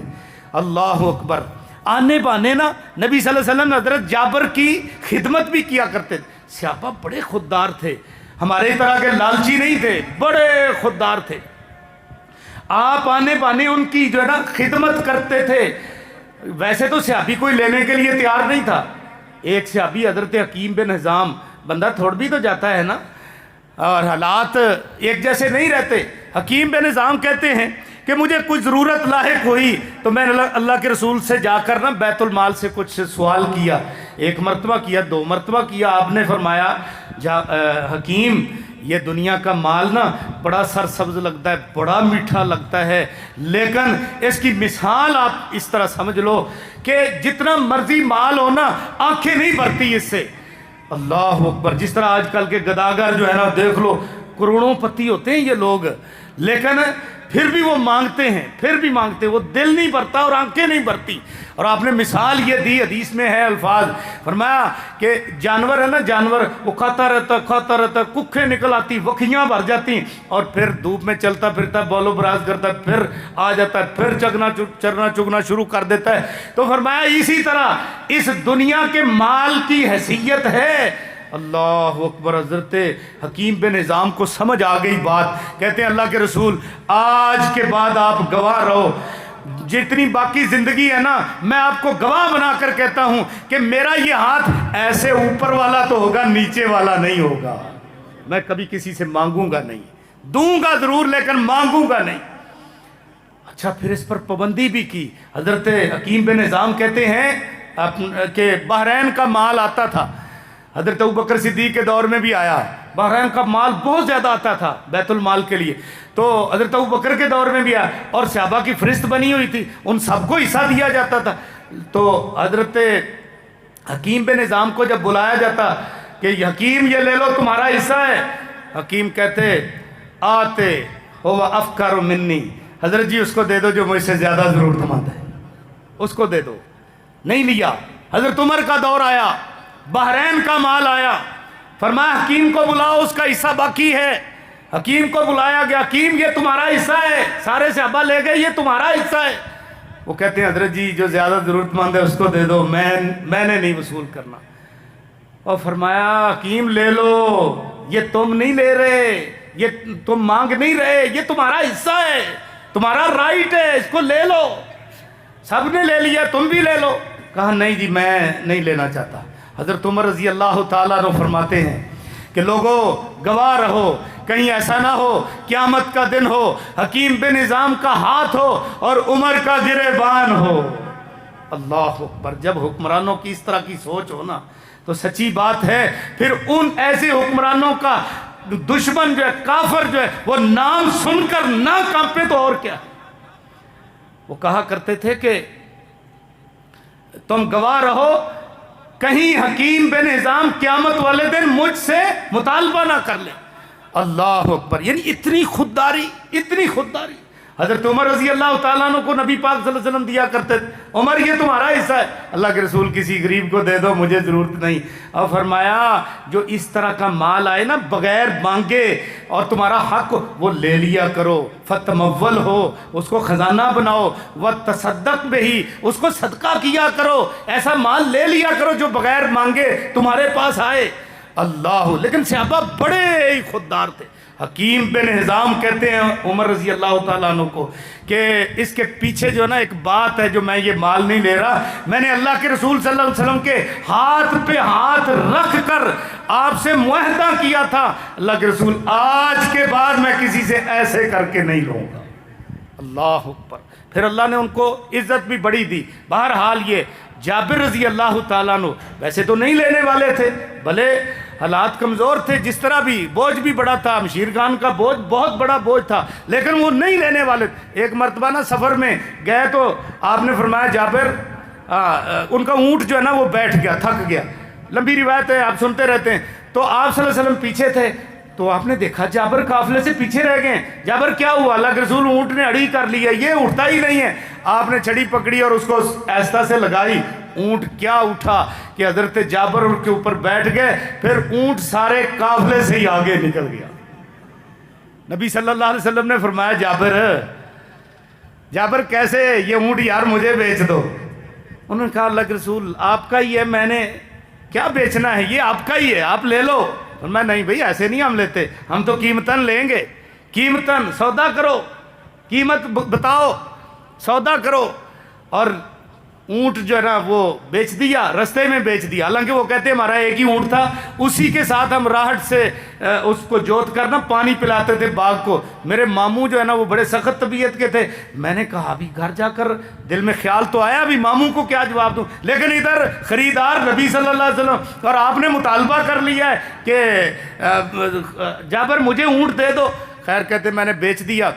Speaker 2: اللہ اکبر۔ آنے بانے نا نبی صلی اللہ علیہ وسلم حضرت جابر کی خدمت بھی کیا کرتے تھے۔ صحابہ بڑے خوددار تھے، ہمارے طرح کے لالچی نہیں تھے، بڑے خوددار تھے۔ آپ آنے بانے ان کی جو ہے نا خدمت کرتے تھے۔ ویسے تو صحابی کوئی لینے کے لیے تیار نہیں تھا، ایک صحابی حضرت حکیم بن حزام، بندہ تھوڑ بھی تو جاتا ہے نا، اور حالات ایک جیسے نہیں رہتے۔ حکیم بن حزام کہتے ہیں کہ مجھے کچھ ضرورت لاحق ہوئی تو میں نے اللہ کے رسول سے جا کر نا بیت المال سے کچھ سوال کیا، 1 مرتبہ کیا، 2 مرتبہ کیا۔ آپ نے فرمایا حکیم یہ دنیا کا مال نا بڑا سرسبز لگتا ہے، بڑا میٹھا لگتا ہے، لیکن اس کی مثال آپ اس طرح سمجھ لو کہ جتنا مرضی مال ہو نا آنکھیں نہیں بھرتی اس سے، اللہ اکبر۔ جس طرح آج کل کے گداگر جو ہے نا دیکھ لو، کروڑوں پتی ہوتے ہیں یہ لوگ، لیکن پھر بھی وہ مانگتے ہیں، پھر بھی مانگتے ہیں، وہ دل نہیں بھرتا اور آنکھیں نہیں بھرتی۔ اور آپ نے مثال یہ دی، حدیث میں ہے الفاظ، فرمایا کہ جانور ہے نا، جانور وہ کھاتا رہتا، ککھیں نکل آتی، وکھیاں بھر جاتی، اور پھر دھوپ میں چلتا پھرتا، بولو براز کرتا، پھر آ جاتا ہے، پھر چرنا چگنا شروع کر دیتا ہے۔ تو فرمایا اسی طرح اس دنیا کے مال کی حیثیت ہے، اللہ اکبر۔ حضرت حکیم بن حزام کو سمجھ آ گئی بات، کہتے ہیں اللہ کے رسول آج کے بعد آپ گواہ رہو، جتنی باقی زندگی ہے نا میں آپ کو گواہ بنا کر کہتا ہوں کہ میرا یہ ہاتھ ایسے اوپر والا تو ہوگا، نیچے والا نہیں ہوگا، میں کبھی کسی سے مانگوں گا نہیں، دوں گا ضرور لیکن مانگوں گا نہیں۔ اچھا پھر اس پر پابندی بھی کی۔ حضرت حکیم بن حزام کہتے ہیں کہ بحرین کا مال آتا تھا، حضرت ابوبکر صدیق کے دور میں بھی آیا، بحرین کا مال بہت زیادہ آتا تھا بیت المال کے لیے، تو حضرت ابوبکر کے دور میں بھی آیا، اور صحابہ کی فہرست بنی ہوئی تھی، ان سب کو حصہ دیا جاتا تھا۔ تو حضرت حکیم بن حزام کو جب بلایا جاتا کہ حکیم یہ لے لو تمہارا حصہ ہے، حکیم کہتے آتے ہو افکار منی، حضرت جی اس کو دے دو جو مجھ سے زیادہ ضرورت مند ہے، اس کو دے دو۔ نہیں لیا۔ حضرت عمر کا دور آیا، بحرین کا مال آیا، فرمایا حکیم کو بلاؤ اس کا حصہ باقی ہے۔ حکیم کو بلایا گیا، حکیم یہ تمہارا حصہ ہے، سارے صحابہ لے گئے یہ تمہارا حصہ ہے۔ وہ کہتے ہیں حضرت جی جو زیادہ ضرورت مند ہے اس کو دے دو، میں نے نہیں وصول کرنا۔ اور فرمایا حکیم لے لو، یہ تم نہیں لے رہے، یہ تم مانگ نہیں رہے، یہ تمہارا حصہ ہے، تمہارا رائٹ ہے، اس کو لے لو۔ سب نے لے لیا، تم بھی لے لو۔ کہا نہیں جی میں نہیں لینا چاہتا۔ حضرت عمر رضی اللہ تعالیٰ عنہ فرماتے ہیں کہ لوگوں گواہ رہو، کہیں ایسا نہ ہو قیامت کا دن ہو حکیم بن حزام کا ہاتھ ہو اور عمر کا گریبان ہو۔ اللہ اکبر۔ جب حکمرانوں کی اس طرح کی سوچ ہو نا تو سچی بات ہے پھر ان ایسے حکمرانوں کا دشمن جو ہے، کافر جو ہے، وہ نام سن کر نہ کانپے تو اور کیا۔ وہ کہا کرتے تھے کہ تم گواہ رہو، کہیں حکیم بن حزام قیامت والے دن مجھ سے مطالبہ نہ کر لے۔ اللہ اکبر۔ یعنی اتنی خودداری، اتنی خودداری۔ حضرت عمر رضی اللہ تعالیٰ عنہ کو نبی پاک صلی اللہ علیہ وسلم دیا کرتے تھے، عمر یہ تمہارا حصہ ہے، اللہ کے رسول کسی غریب کو دے دو، مجھے ضرورت نہیں۔ اور فرمایا جو اس طرح کا مال آئے نا بغیر مانگے اور تمہارا حق، وہ لے لیا کرو، فتمول ہو، اس کو خزانہ بناؤ، وتصدق بہی، اس کو صدقہ کیا کرو، ایسا مال لے لیا کرو جو بغیر مانگے تمہارے پاس آئے۔ اللہ، لیکن صحابہ بڑے ہی خوددار تھے۔ حکیم بن حزام کہتے ہیں عمر رضی اللہ تعالیٰ عنہ کو کہ اس کے پیچھے جو نا ایک بات ہے، جو میں یہ مال نہیں لے رہا، میں نے اللہ کے رسول صلی اللہ علیہ وسلم کے ہاتھ پہ ہاتھ رکھ کر آپ سے معاہدہ کیا تھا، اللہ کے رسول آج کے بعد میں کسی سے ایسے کر کے نہیں لوں گا۔ اللہ اکبر۔ پھر اللہ نے ان کو عزت بھی بڑی دی۔ بہرحال یہ جابر رضی اللہ تعالیٰ عنہ ویسے تو نہیں لینے والے تھے، بھلے حالات کمزور تھے، جس طرح بھی بوجھ بھی بڑا تھا، مشیر خان کا بوجھ بہت بڑا بوجھ تھا، لیکن وہ نہیں لینے والے تھے۔ ایک مرتبہ نا سفر میں گئے تو آپ نے فرمایا جابر، ان کا اونٹ جو ہے نا وہ بیٹھ گیا، تھک گیا، لمبی روایت ہے آپ سنتے رہتے ہیں، تو آپ صلی اللہ علیہ وسلم پیچھے تھے، تو آپ نے دیکھا جابر قافلے سے پیچھے رہ گئے۔ جابر کیا ہوا؟ اللہ کے رسول اونٹ نے اڑی کر لی ہے، یہ اٹھتا ہی نہیں ہے۔ آپ نے چھڑی پکڑی اور اس کو ایسا سے لگائی، اونٹ کیا اٹھا کہ حضرت جابر ان کے اوپر بیٹھ گئے، پھر اونٹ سارے قافلے سے ہی آگے نکل گیا۔ نبی صلی اللہ علیہ وسلم نے فرمایا جابر کیسے یہ اونٹ یار مجھے بیچ دو۔ انہوں نے کہا اللہ کے رسول آپ کا ہی ہے، میں نے کیا بیچنا ہے، یہ آپ کا ہی ہے، آپ لے لو۔ میں نہیں بھائی ایسے نہیں ہم لیتے، ہم تو قیمتاً لیں گے، قیمتاً سودا کرو، قیمت بتاؤ، سودا کرو۔ اور اونٹ جو ہے نا وہ بیچ دیا، رستے میں بیچ دیا، حالانکہ وہ کہتے ہیں ہمارا ایک ہی اونٹ تھا، اسی کے ساتھ ہم راہٹ سے اس کو جوت کر نا پانی پلاتے تھے باغ کو۔ میرے ماموں جو ہے نا وہ بڑے سخت طبیعت کے تھے، میں نے کہا ابھی گھر جا کر دل میں خیال تو آیا ابھی ماموں کو کیا جواب دوں، لیکن ادھر خریدار نبی صلی اللہ علیہ وسلم، اور آپ نے مطالبہ کر لیا ہے کہ جابر مجھے اونٹ دے دو۔ خیر کہتے میں نے بیچ دیا،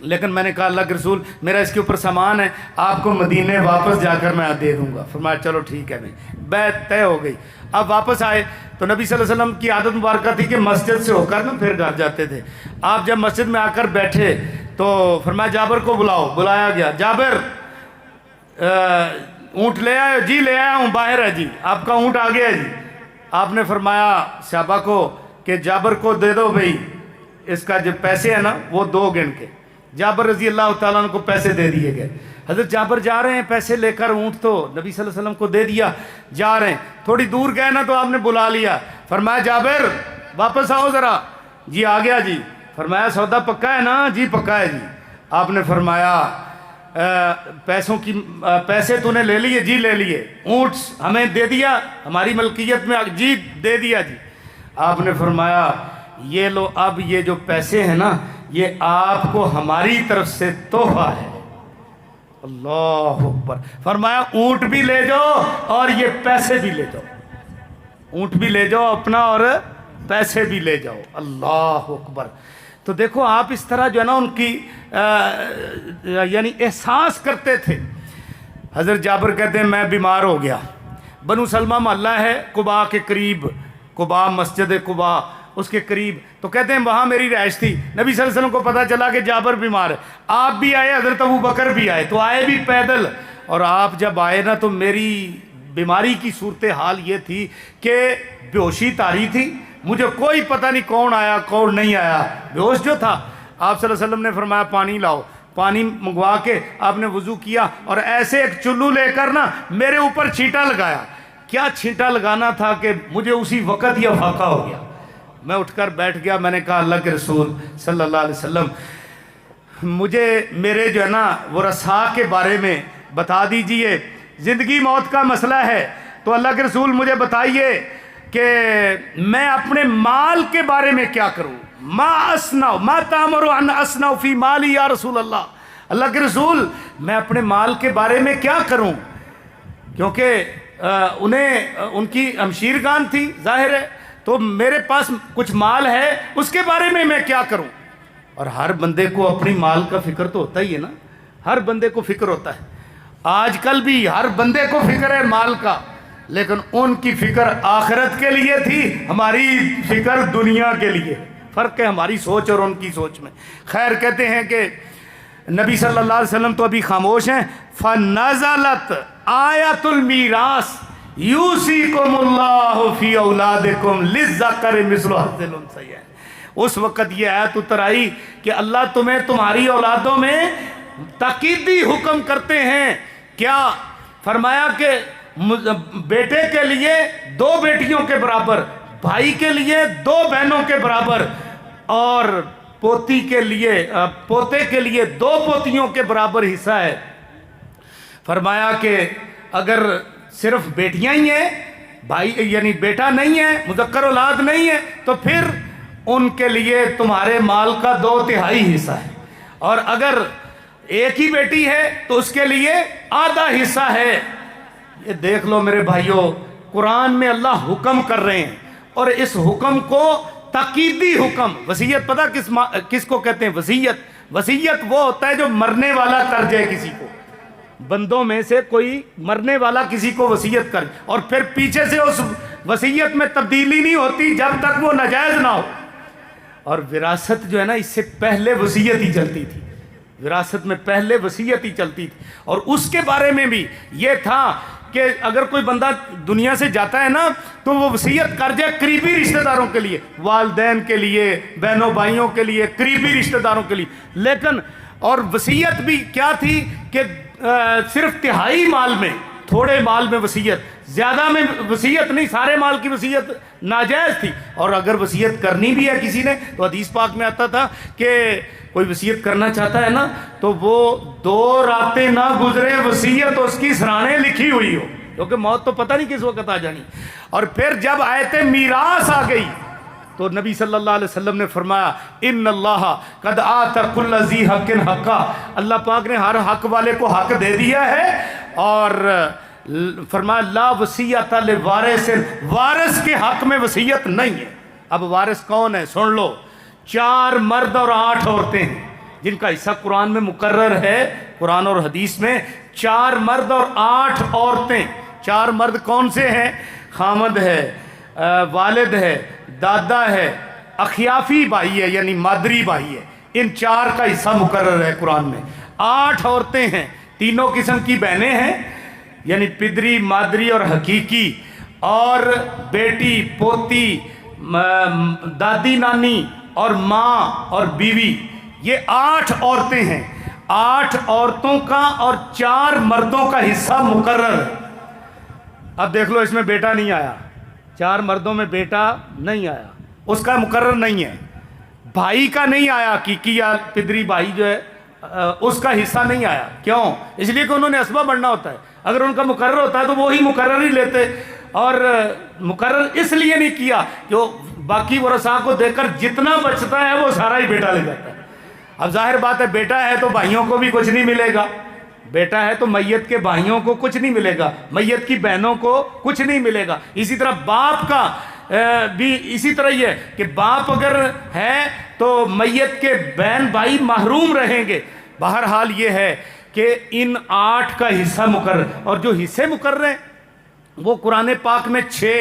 Speaker 2: لیکن میں نے کہا اللہ کے رسول میرا اس کے اوپر سامان ہے، آپ کو مدینے واپس جا کر میں دے دوں گا۔ فرمایا چلو ٹھیک ہے بھائی، بیعت طے ہو گئی۔ اب واپس آئے تو نبی صلی اللہ علیہ وسلم کی عادت مبارکہ تھی کہ مسجد سے ہو کر نا پھر گھر جاتے تھے۔ آپ جب مسجد میں آ کر بیٹھے تو فرمایا جابر کو بلاؤ، بلایا گیا۔ جابر اونٹ لے آئے؟ جی لے آیا ہوں، باہر ہے جی، آپ کا اونٹ آ گیا ہے جی۔ آپ نے فرمایا صحابہ کو کہ جابر کو دے دو بھائی، اس کا جو پیسے ہیں نا وہ دو گن کے۔ جابر رضی اللہ تعالیٰ عنہ کو پیسے دے دیے گئے۔ حضرت جابر جا رہے ہیں پیسے لے کر، اونٹ تو نبی صلی اللہ علیہ وسلم کو دے دیا، جا رہے ہیں، تھوڑی دور گئے نا تو آپ نے بلا لیا، فرمایا جابر واپس آؤ ذرا۔ جی آ گیا جی۔ فرمایا سودا پکا ہے نا؟ جی پکا ہے جی۔ آپ نے فرمایا پیسے تو نے لے لیے؟ جی لے لیے۔ اونٹ ہمیں دے دیا، ہماری ملکیت میں؟ جی دے دیا جی۔ آپ نے فرمایا یہ لو، اب یہ جو پیسے ہیں نا یہ آپ کو ہماری طرف سے تحفہ ہے۔ اللہ اکبر۔ فرمایا اونٹ بھی لے جاؤ اور یہ پیسے بھی لے جاؤ، اونٹ بھی لے جاؤ اپنا اور پیسے بھی لے جاؤ۔ اللہ اکبر۔ تو دیکھو آپ اس طرح جو ہے نا ان کی یعنی احساس کرتے تھے۔ حضرت جابر کہتے ہیں میں بیمار ہو گیا، بنو سلمہ محلہ ہے قباء کے قریب، قباء مسجد قباء اس کے قریب، تو کہتے ہیں وہاں میری رہائش تھی۔ نبی صلی اللہ علیہ وسلم کو پتہ چلا کہ جابر بیمار ہے، آپ بھی آئے، حضرت ابو بکر بھی آئے، تو آئے بھی پیدل، اور آپ جب آئے نا تو میری بیماری کی صورتحال یہ تھی کہ بیہوشی طاری تھی، مجھے کوئی پتہ نہیں کون آیا کون نہیں آیا، بیہوش جو تھا۔ آپ صلی اللہ علیہ وسلم نے فرمایا پانی لاؤ، پانی منگوا کے آپ نے وضو کیا اور ایسے ایک چلو لے کر نا میرے اوپر چھینٹا لگایا۔ کیا چھینٹا لگانا تھا کہ مجھے اسی وقت یہ افاقہ ہو گیا۔ میں اٹھ کر بیٹھ گیا، میں نے کہا اللہ کے رسول صلی اللہ علیہ وسلم مجھے میرے جو ہے نا وہ رسا کے بارے میں بتا دیجئے، زندگی موت کا مسئلہ ہے، تو اللہ کے رسول مجھے بتائیے کہ میں اپنے مال کے بارے میں کیا کروں، ما اسنع ما تامر ان اسنع فی مالی یا رسول اللہ، اللہ کے رسول میں اپنے مال کے بارے میں کیا کروں، کیونکہ انہیں ان کی ہمشیر خان تھی ظاہر ہے، تو میرے پاس کچھ مال ہے، اس کے بارے میں کیا کروں۔ اور ہر بندے کو اپنی مال کا فکر تو ہوتا ہی ہے نا، ہر بندے کو فکر ہوتا ہے، آج کل بھی ہر بندے کو فکر ہے مال کا، لیکن ان کی فکر آخرت کے لیے تھی، ہماری فکر دنیا کے لیے، فرق ہے ہماری سوچ اور ان کی سوچ میں۔ خیر کہتے ہیں کہ نبی صلی اللہ علیہ وسلم تو ابھی خاموش ہیں. فنزلت آیت المیراث یوصیکم اللہ فی اولادکم للذکر مثل حظ الانثیین. اس وقت یہ آیت اتر آئی کہ اللہ تمہیں تمہاری اولادوں میں تاکیدی حکم کرتے ہیں. کیا فرمایا کہ بیٹے کے لیے 2 بیٹیوں کے برابر، بھائی کے لیے 2 بہنوں کے برابر، اور پوتی کے لیے پوتے کے لیے 2 پوتیوں کے برابر حصہ ہے. فرمایا کہ اگر صرف بیٹیاں ہی ہیں، بھائی یعنی بیٹا نہیں ہے، مذکر اولاد نہیں ہے، تو پھر ان کے لیے تمہارے مال کا 2/3 حصہ ہے. اور اگر ایک ہی بیٹی ہے تو اس کے لیے آدھا حصہ ہے. یہ دیکھ لو میرے بھائیوں، قرآن میں اللہ حکم کر رہے ہیں، اور اس حکم کو تاکیدی حکم. وصیت پتہ کس کو کہتے ہیں؟ وصیت وہ ہوتا ہے جو مرنے والا کر جائے کسی کو. بندوں میں سے کوئی مرنے والا کسی کو وصیت کر، اور پھر پیچھے سے اس وصیت میں تبدیلی نہیں ہوتی جب تک وہ ناجائز نہ ہو. اور وراثت جو ہے نا، اس سے پہلے وصیت ہی چلتی تھی. وراثت میں پہلے وصیت ہی چلتی تھی. اور اس کے بارے میں بھی یہ تھا کہ اگر کوئی بندہ دنیا سے جاتا ہے نا تو وہ وصیت کر جائے قریبی رشتہ داروں کے لیے، والدین کے لیے، بہنوں بھائیوں کے لیے، قریبی رشتہ داروں کے لیے. لیکن اور وصیت بھی کیا تھی کہ صرف 1/3 مال میں، تھوڑے مال میں وصیت، زیادہ میں وصیت نہیں. سارے مال کی وصیت ناجائز تھی. اور اگر وصیت کرنی بھی ہے کسی نے تو حدیث پاک میں آتا تھا کہ کوئی وصیت کرنا چاہتا ہے نا تو وہ 2 راتیں نہ گزرے وصیت اس کی سرانے لکھی ہوئی ہو، کیونکہ موت تو پتہ نہیں کس وقت آ جانی. اور پھر جب آیت میراث آ گئی تو نبی صلی اللہ علیہ وسلم نے فرمایا ان اللہ قد آت کل ذی حق حقا. اللہ پاک نے ہر حق والے کو حق دے دیا ہے. اور فرمایا لا وصیت لوارث، وارث کے حق میں وصیت نہیں ہے. اب وارث کون ہے؟ سن لو. 4 مرد اور 8 عورتیں ہیں جن کا حصہ قرآن میں مقرر ہے. قرآن اور حدیث میں 4 مرد اور 8 عورتیں. 4 مرد کون سے ہیں؟ خامد ہے، والد ہے، دادا ہے، اخیافی بھائی ہے یعنی مادری بھائی ہے. ان 4 کا حصہ مقرر ہے قرآن میں. 8 عورتیں ہیں، تینوں قسم کی بہنیں ہیں یعنی پدری، مادری اور حقیقی، اور بیٹی، پوتی، دادی نانی اور ماں اور بیوی. یہ 8 عورتیں ہیں. 8 عورتوں کا اور 4 مردوں کا حصہ مقرر ہے. اب دیکھ لو اس میں بیٹا نہیں آیا، 4 مردوں میں بیٹا نہیں آیا، اس کا مقرر نہیں ہے. بھائی کا نہیں آیا، حقیقی یا پدری بھائی جو ہے اس کا حصہ نہیں آیا. کیوں؟ اس لیے کہ انہوں نے اسبہ بڑھنا ہوتا ہے. اگر ان کا مقرر ہوتا ہے تو وہی مقرر ہی لیتے. اور مقرر اس لیے نہیں کیا کہ وہ باقی ورثاء کو دے کر جتنا بچتا ہے وہ سارا ہی بیٹا لے جاتا ہے. اب ظاہر بات ہے بیٹا ہے تو بھائیوں کو بھی کچھ نہیں ملے گا، بیٹا ہے تو میت کے بھائیوں کو کچھ نہیں ملے گا، میت کی بہنوں کو کچھ نہیں ملے گا. اسی طرح باپ کا بھی اسی طرح یہ ہے کہ باپ اگر ہے تو میت کے بہن بھائی محروم رہیں گے. بہرحال یہ ہے کہ ان 8 کا حصہ مقرر، اور جو حصے مقرر ہیں وہ قرآن پاک میں 6.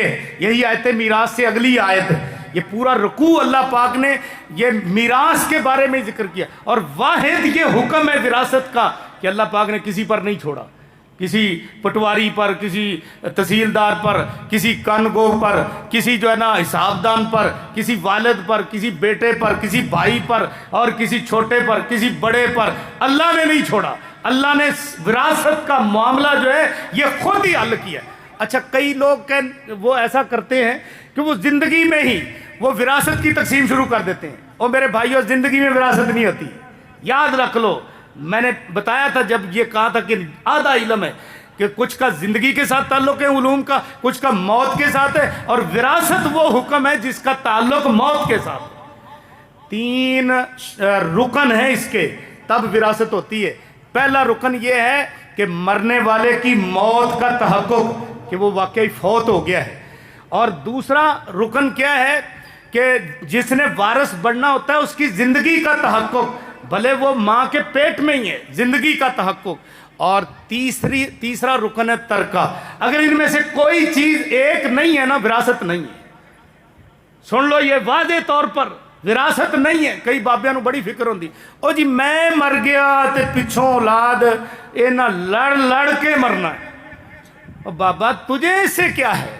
Speaker 2: یہی آیت میراث سے اگلی آیت ہے. یہ پورا رکوع اللہ پاک نے یہ میراث کے بارے میں ذکر کیا. اور واحد یہ حکم ہے وراثت کا کہ اللہ پاک نے کسی پر نہیں چھوڑا، کسی پٹواری پر، کسی تحصیلدار پر، کسی کن گو پر، کسی جو ہے نا حساب دان پر، کسی والد پر، کسی بیٹے پر، کسی بھائی پر، اور کسی چھوٹے پر، کسی بڑے پر. اللہ نے نہیں چھوڑا. اللہ نے وراثت کا معاملہ جو ہے یہ خود ہی حل کیا. اچھا کئی لوگ وہ ایسا کرتے ہیں کہ وہ زندگی میں ہی وہ وراثت کی تقسیم شروع کر دیتے ہیں. اور میرے بھائیوں زندگی میں وراثت نہیں ہوتی. یاد رکھ لو، میں نے بتایا تھا جب یہ کہا تھا کہ آدھا علم ہے کہ کچھ کا زندگی کے ساتھ تعلق ہے علوم کا، کچھ کا موت کے ساتھ ہے، اور وراثت وہ حکم ہے جس کا تعلق موت کے ساتھ. 3 رکن ہیں اس کے، تب وراثت ہوتی ہے. پہلا رکن یہ ہے کہ مرنے والے کی موت کا تحقق، کہ وہ واقعی فوت ہو گیا ہے. اور دوسرا رکن کیا ہے کہ جس نے وارث بننا ہوتا ہے اس کی زندگی کا تحقق، بھلے وہ ماں کے پیٹ میں ہی ہے، زندگی کا تحقق. اور تیسرا رکن ہے ترکہ. اگر ان میں سے کوئی چیز ایک نہیں ہے نا، وراثت نہیں ہے. سن لو یہ واضح طور پر ਵਿਰਾਸਤ ਨਹੀਂ ਹੈ। ਕਈ ਬਾਬਿਆਂ ਨੂੰ ਬੜੀ ਫਿਕਰ ਹੁੰਦੀ, ਉਹ ਜੀ ਮੈਂ ਮਰ ਗਿਆ ਤੇ ਪਿੱਛੋਂ ਔਲਾਦ ਇਹਨਾਂ ਲੜ ਲੜ ਕੇ ਮਰਨਾ ਹੈ। ਉਹ ਬਾਬਾ ਤੁਝੇ ਇਸਸੇ ਕਿਆ ਹੈ,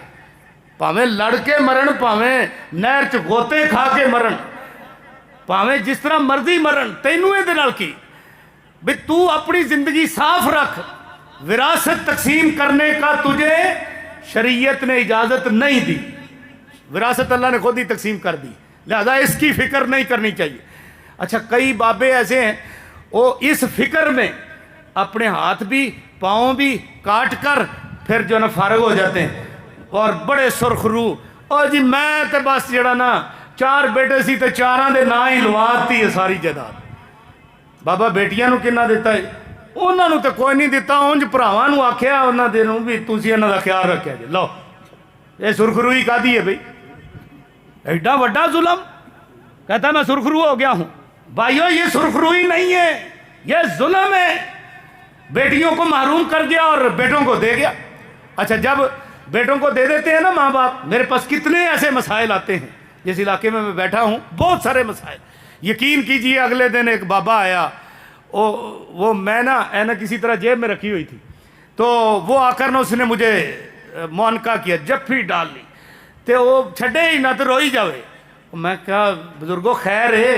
Speaker 2: ਭਾਵੇਂ ਲੜ ਕੇ ਮਰਨ, ਭਾਵੇਂ ਨਹਿਰ 'ਚ ਗੋਤੇ ਖਾ ਕੇ ਮਰਨ, ਭਾਵੇਂ ਜਿਸ ਤਰ੍ਹਾਂ ਮਰਜ਼ੀ ਮਰਨ, ਤੈਨੂੰ ਇਹਦੇ ਨਾਲ ਕੀ بھی تو اپنی زندگی صاف رکھ. وراثت تقسیم کرنے کا تجھے شریعت نے اجازت نہیں دی، وراثت اللہ نے خود ہی تقسیم کر دی، لہذا اس کی فکر نہیں کرنی چاہیے. اچھا کئی بابے ایسے ہیں وہ اس فکر میں اپنے ہاتھ بھی پاؤں بھی کاٹ کر پھر جو نا فارغ ہو جاتے ہیں اور بڑے سرخ روح، اور جی میں تے بس جڑا نا 4 بیٹے سی تے 4 دے نا ہی لواتی ہے ساری جائیداد. بابا بیٹیاں نو کنا دیتا ہے؟ انہاں نو تے کوئی نہیں دیتا، اونج بھراواں نو آکھیا انہاں دے نو بھی تسی انہاں دا خیال رکھیا جی. لو یہ سرخروئی کادی ہے بھئی؟ ایڈا وڈا ظلم. کہتا ہے میں سرخرو ہو گیا ہوں. بھائیو یہ سرخروئی نہیں ہے، یہ ظلم ہے. بیٹیوں کو محروم کر دیا اور بیٹوں کو دے گیا. اچھا جب بیٹوں کو دے دیتے ہیں نا ماں باپ، میرے پاس کتنے ایسے مسائل آتے ہیں، جس علاقے میں بیٹھا ہوں بہت سارے مسائل. یقین کیجئے اگلے دن ایک بابا آیا، وہ میں نا کسی طرح جیب میں رکھی ہوئی تھی، تو وہ آ کر نا اس نے مجھے معانقہ کیا، جفی ڈال لی تے وہ چھڑے ہی نہ تو روئی جاوے. میں کہا بزرگو خیر ہے؟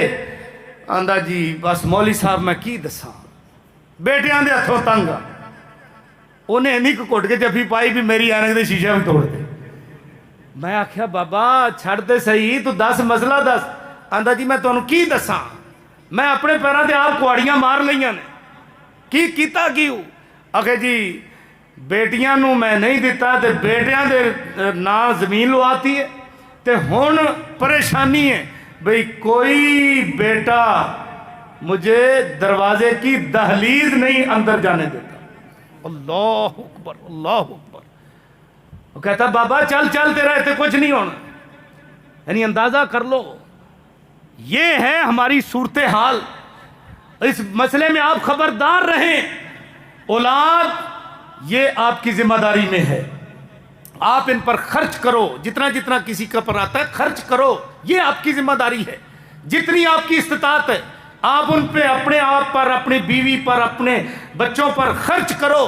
Speaker 2: آندا جی بس مولوی صاحب میں کی دساں، بیٹیاں دے ہتھوں تنگ آ. انہیں نہیں کٹ کے جفی پائی بھی میری اینک دے شیشہ بھی توڑ دے. میں آکھیا بابا چھڑ دے صحیح، تو دس مسئلہ دس. آندا جی میں تانوں کی دساں، میں اپنے پیراں تے آپ کواڑیاں مار لئیاں نے، کی کیتا کیوں؟ آکھے جی بیٹیاں نو میں نہیں دیتا تے بیٹیاں دے نا زمین لواتی ہے تے ہن پریشانی ہے بھئی کوئی بیٹا مجھے دروازے کی دہلیز نہیں اندر جانے دیتا. اللہ اکبر اللہ اکبر. وہ کہتا بابا چل چل تیرا اتنے کچھ نہیں ہونا. یعنی اندازہ کر لو یہ ہے ہماری صورتحال. اس مسئلے میں آپ خبردار رہیں. اولاد یہ آپ کی ذمہ داری میں ہے، آپ ان پر خرچ کرو، جتنا جتنا کسی کا پر آتا ہے خرچ کرو، یہ آپ کی ذمہ داری ہے. جتنی آپ کی استطاعت ہے آپ ان پہ اپنے آپ پر، اپنی بیوی پر، اپنے بچوں پر خرچ کرو،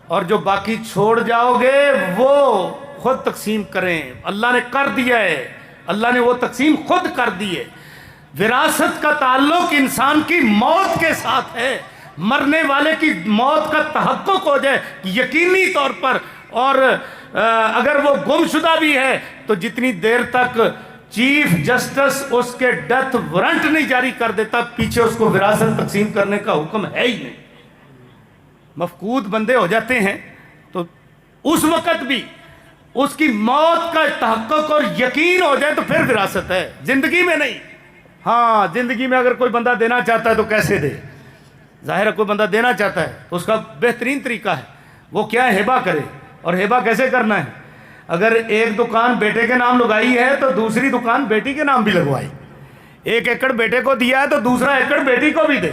Speaker 2: اور جو باقی چھوڑ جاؤ گے وہ خود تقسیم کریں. اللہ نے کر دیا ہے، اللہ نے وہ تقسیم خود کر دی ہے. وراثت کا تعلق انسان کی موت کے ساتھ ہے. مرنے والے کی موت کا تحقق ہو جائے یقینی طور پر، اور اگر وہ گم شدہ بھی ہے تو جتنی دیر تک چیف جسٹس اس کے ڈیتھ وارنٹ نہیں جاری کر دیتا پیچھے اس کو وراثت تقسیم کرنے کا حکم ہے ہی نہیں. مفقود بندے ہو جاتے ہیں تو اس وقت بھی اس کی موت کا تحقق اور یقین ہو جائے تو پھر وراثت ہے، زندگی میں نہیں. ہاں زندگی میں اگر کوئی بندہ دینا چاہتا ہے تو کیسے دے؟ ظاہر ہے کوئی بندہ دینا چاہتا ہے تو اس کا بہترین طریقہ ہے وہ کیا ہے، ہبہ کرے. اور ہبہ کیسے کرنا ہے؟ اگر ایک دکان بیٹے کے نام لگائی ہے تو دوسری دکان بیٹی کے نام بھی لگوائی. 1 ایکڑ بیٹے کو دیا ہے تو دوسرا ایکڑ بیٹی کو بھی دے.